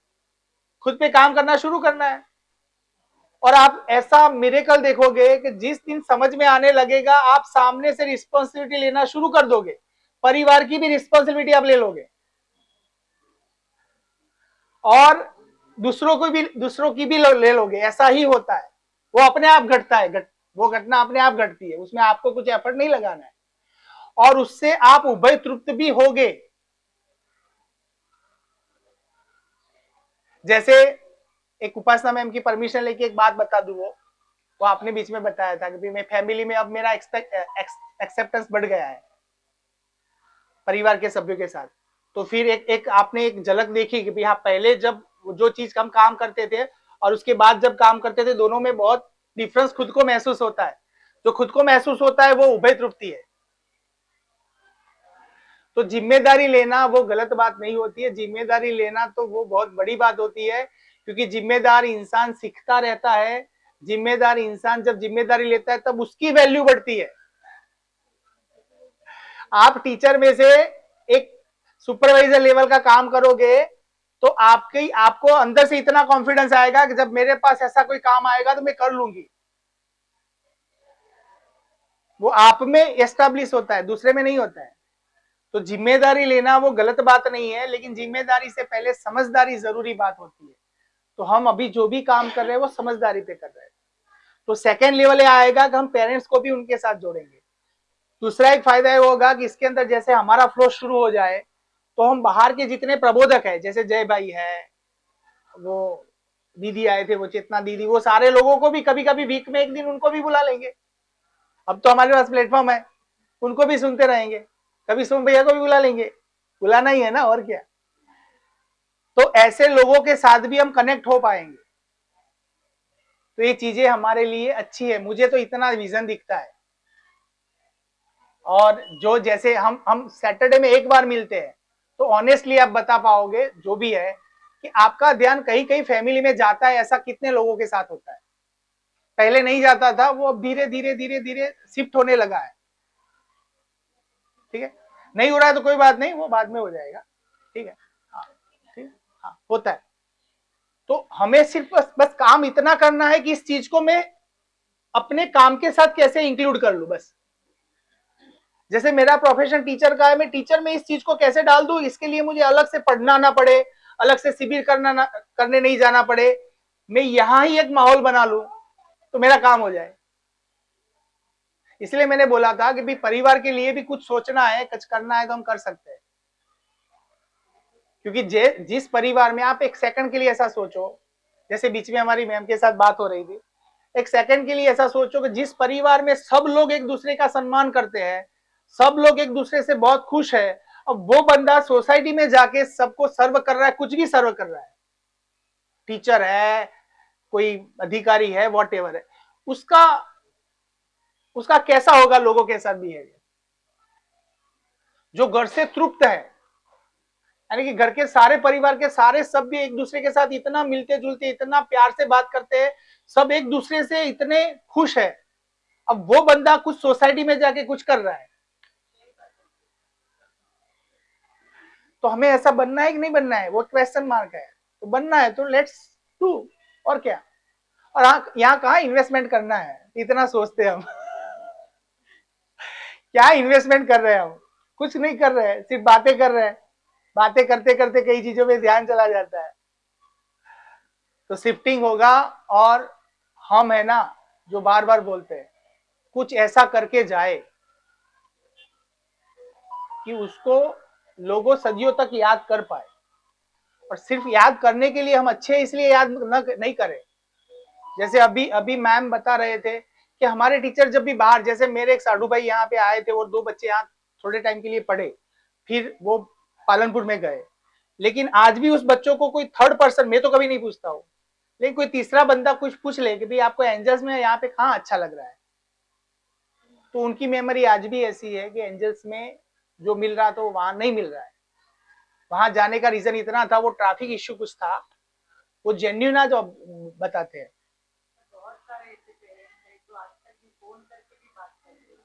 खुद पे काम करना शुरू करना है। और आप ऐसा मिरेकल देखोगे कि जिस दिन समझ में आने लगेगा आप सामने से रिस्पॉन्सिबिलिटी लेना शुरू कर दोगे, परिवार की भी रिस्पॉन्सिबिलिटी आप ले लोगे और दूसरों की भी ले लोगे। ऐसा ही होता है, वो अपने आप घटता है, वो घटना अपने आप घटती है, उसमें आपको कुछ एफर्ट नहीं लगाना है और उससे आप उभय तृप्त भी होगे। जैसे एक उपासना मैम की परमिशन लेके एक बात बता दूं, वो आपने बीच में बताया था कि भाई मैं फैमिली में अब मेरा एक्सेप्टेंस बढ़ गया है परिवार के सभ्यों के साथ। तो फिर एक आपने एक झलक देखी कि भाई हाँ, पहले जब जो चीज हम काम करते थे और उसके बाद जब काम करते थे, दोनों में बहुत डिफरेंस खुद को महसूस होता है। जो खुद को महसूस होता है वो उभय तृप्ति है। तो जिम्मेदारी लेना वो गलत बात नहीं होती है, जिम्मेदारी लेना तो वो बहुत बड़ी बात होती है, क्योंकि जिम्मेदार इंसान सीखता रहता है। जिम्मेदार इंसान जब जिम्मेदारी लेता है तब उसकी वैल्यू बढ़ती है। आप टीचर में से एक सुपरवाइजर लेवल का काम करोगे तो आपको अंदर से इतना कॉन्फिडेंस आएगा कि जब मेरे पास ऐसा कोई काम आएगा तो मैं कर लूंगी। वो आप में एस्टैब्लिश होता है, दूसरे में नहीं होता है। तो जिम्मेदारी लेना वो गलत बात नहीं है, लेकिन जिम्मेदारी से पहले समझदारी जरूरी बात होती है। तो हम अभी जो भी काम कर रहे हैं वो समझदारी पे कर रहे हैं। तो सेकेंड लेवल आएगा कि हम पेरेंट्स को भी उनके साथ जोड़ेंगे। दूसरा एक फायदा ये होगा कि इसके अंदर जैसे हमारा फ्लो शुरू हो जाए तो हम बाहर के जितने प्रबोधक है, जैसे जय भाई है, वो दीदी आए थे, वो चेतना दीदी, वो सारे लोगों को भी कभी कभी वीक में एक दिन उनको भी बुला लेंगे। अब तो हमारे पास प्लेटफॉर्म है, उनको भी सुनते रहेंगे। कभी सोम भैया को भी बुला लेंगे, बुलाना ही है ना, और क्या। तो ऐसे लोगों के साथ भी हम कनेक्ट हो पाएंगे। तो ये चीजें हमारे लिए अच्छी है। मुझे तो इतना विजन दिखता है। और जो जैसे हम सैटरडे में एक बार मिलते हैं तो ऑनेस्टली आप बता पाओगे जो भी है कि आपका ध्यान कहीं कहीं फैमिली में जाता है। ऐसा कितने लोगों के साथ होता है? पहले नहीं जाता था, वो अब धीरे धीरे धीरे धीरे शिफ्ट होने लगा है। ठीक है, नहीं हो रहा है तो कोई बात नहीं, वो बाद में हो जाएगा। ठीक है, हाँ ठीक है, हाँ होता है। तो हमें सिर्फ बस काम इतना करना है कि इस चीज को मैं अपने काम के साथ कैसे इंक्लूड कर लूं। बस जैसे मेरा प्रोफेशन टीचर का है, मैं टीचर में इस चीज को कैसे डाल दूं, इसके लिए मुझे अलग से पढ़ना ना पड़े, अलग से शिविर करने नहीं जाना पड़े, मैं यहां ही एक माहौल बना लूं तो मेरा काम हो जाए। इसलिए मैंने बोला था कि भी परिवार के लिए भी कुछ सोचना है, कुछ करना है तो हम कर सकते हैं। क्योंकि जिस परिवार में आप एक सेकंड के लिए ऐसा सोचो, जैसे बीच में हमारी मैम के साथ बात हो रही थी, एक सेकंड के लिए ऐसा सोचो कि जिस परिवार में सब लोग एक दूसरे का सम्मान करते हैं, सब लोग एक दूसरे से बहुत खुश है, अब वो बंदा सोसाइटी में जाके सबको सर्व कर रहा है, कुछ भी सर्व कर रहा है, टीचर है, कोई अधिकारी है, वॉटएवर है, उसका कैसा होगा लोगों के साथ बिहेवियर? जो घर से तृप्त है, यानी कि घर के सारे परिवार के सारे सभ्य एक दूसरे के साथ इतना मिलते जुलते, इतना प्यार से बात करते हैं, सब एक दूसरे से इतने खुश है, अब वो बंदा कुछ सोसाइटी में जाके कुछ कर रहा है, तो हमें ऐसा बनना है कि नहीं बनना है, वो क्वेश्चन मार्क है। तो बनना है तो लेट्स डू, और क्या। और यहाँ कहाँ इन्वेस्टमेंट करना है, इतना सोचते हैं हम क्या इन्वेस्टमेंट कर रहे हैं हम? कुछ नहीं कर रहे हैं, सिर्फ बातें कर रहे हैं। बातें करते करते कई चीजों में ध्यान चला जाता है। तो शिफ्टिंग होगा, और हम है ना जो बार बार बोलते हैं, कुछ ऐसा करके जाए कि उसको लोगों सदियों तक याद कर पाए। और सिर्फ याद करने के लिए हम अच्छे इसलिए याद नहीं करें। जैसे अभी मैम बता रहे थे कि हमारे टीचर जब भी बाहर, जैसे मेरे एक साधु भाई यहाँ पे आए थे और 2 बच्चे यहाँ थोड़े टाइम के लिए पढ़े, फिर वो पालनपुर में गए, लेकिन आज भी उस बच्चों को कोई थर्ड पर्सन, मैं तो कभी नहीं पूछता हूँ, लेकिन कोई तीसरा बंदा कुछ पूछ ले कि भाई आपको एंजल्स में यहाँ पे कहाँ अच्छा लग रहा है, तो उनकी मेमोरी आज भी ऐसी है कि एंजल्स में जो मिल रहा था वो वहां नहीं मिल रहा है। वहां जाने का रीजन इतना था, वो ट्रैफिक इश्यू कुछ था, वो जेन्युइन आज बताते हैं। बहुत सारे ऐसे पेरेंट्स हैं जो आज तक भी फोन करके भी बात करते हैं,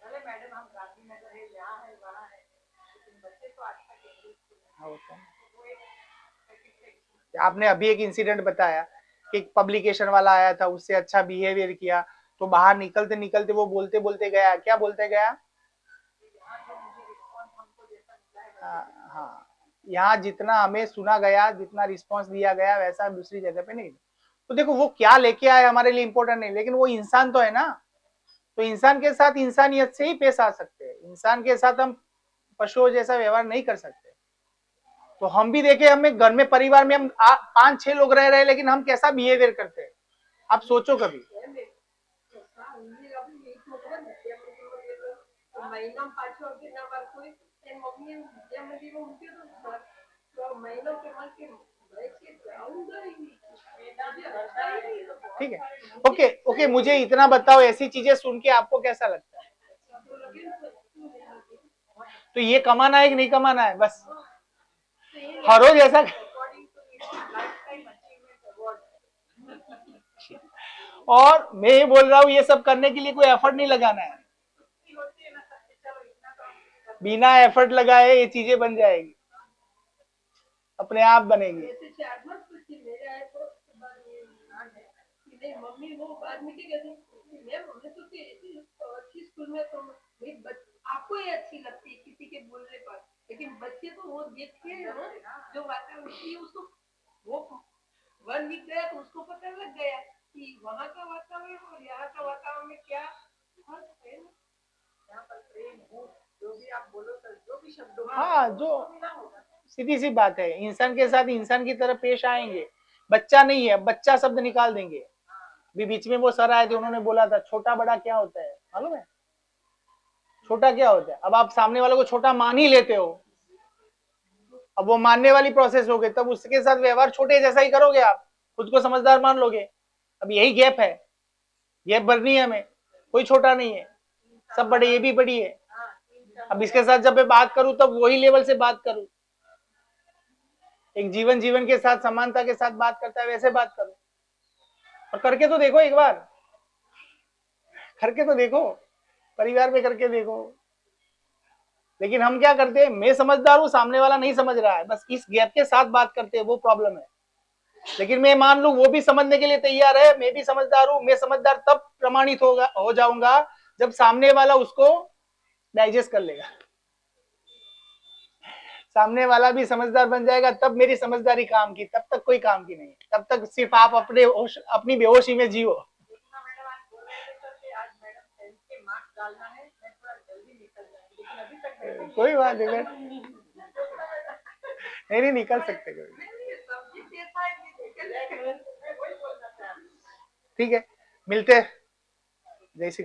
भले मैडम हम गांधीनगर है, यहाँ है, वहाँ है, लेकिन बच्चे तो आज तक होता है। आपने अभी एक इंसिडेंट बताया कि एक पब्लिकेशन वाला आया था, उससे अच्छा बिहेवियर किया, तो बाहर निकलते निकलते वो बोलते बोलते गया, क्या बोलते गया? हाँ, यहाँ जितना हमें सुना गया, जितना रिस्पॉन्स दिया गया, वैसा दूसरी जगह पे नहीं। तो देखो वो क्या लेके आए हमारे लिए इंपॉर्टेंट नहीं, लेकिन वो इंसान तो है ना, तो इंसान के साथ इंसानियत से ही पेश आ सकते हैं। इंसान के साथ हम पशुओं जैसा व्यवहार नहीं कर सकते। तो हम भी देखे, हमें घर में परिवार में हम 5-6 लोग रह रहे हैं, लेकिन हम कैसा बिहेवियर करते हैं, आप सोचो कभी। મહિનામાં પાછો અગિયાર વાર કોઈ મમ્મી વિદ્યામંદિર મૂક્યો તો મહિનો કે માં કે આઉંगा ही नहीं ठीक है, ओके ओके, मुझे इतना बताओ, ऐसी चीजें सुन के आपको कैसा लगता है? तो ये कमाना है कि नहीं कमाना है? बस हर रोज ऐसा। और मैं ये बोल रहा हूँ, ये सब करने के लिए कोई एफर्ट नहीं लगाना है, बिना एफर्ट लगाए ये चीजें बन जाएगी, अपने आप बनेगी। मम्मी वो बाद में क्या कहती मैं मम्मी तो अच्छी स्कूल में तो आपको ही अच्छी लगती है किसी के बोलने पर, लेकिन बच्चे तो वो देखते हैं ना जो वातावरण उसको, वो 1 वीक गया तो उसको पता लग गया कि वहाँ का वातावरण और यहाँ का वातावरण में क्या फर्क है। यहाँ पर प्रेम हो जो भी आप बोलो सर, जो भी शब्दों हाँ, जो सीधी सी बात है, इंसान के साथ इंसान की तरह पेश आएंगे। बच्चा नहीं है, बच्चा शब्द निकाल देंगे। भी बीच में वो सर आए थे, उन्होंने बोला था छोटा बड़ा क्या होता है, मालूम है? छोटा क्या होता है? अब आप सामने वालों को छोटा मान ही लेते हो, अब वो मानने वाली प्रोसेस हो गई, तब उसके साथ व्यवहार छोटे जैसा ही करोगे, आप खुद को समझदार मान लोगे। अब यही गैप है, गैप भरनी है हमें, कोई छोटा नहीं है, सब बड़े, ये भी बड़ी है। अब इसके साथ जब मैं बात करूं तब वही लेवल से बात करूं, एक जीवन के साथ समानता के साथ बात करता है वैसे बात करो। और करके तो देखो, एक बार करके तो देखो, परिवार में करके देखो। लेकिन हम क्या करते हैं, मैं समझदार हूं, सामने वाला नहीं समझ रहा है, बस इस गैप के साथ बात करते हैं, वो प्रॉब्लम है। लेकिन मैं मान लूं वो भी समझने के लिए तैयार है, मैं भी समझदार हूं, मैं समझदार तब प्रमाणित हो जाऊंगा जब सामने वाला उसको डाइजेस्ट कर लेगा, सामने वाला भी समझदार बन जाएगा, तब मेरी समझदारी काम की, तब तक कोई काम की नहीं, तब तक सिर्फ आप अपनी बेहोशी में जियो। मैडम आज बोल रहे थे सर कि आज मैडम 10th के मार्क्स डालना है, मैं थोड़ा जल्दी निकल जाऊंगी, लेकिन अभी तक बैठे कोई बात नहीं, नहीं निकल सकते कोई, ठीक है, मिलते हैं, जय श्री कृष्ण।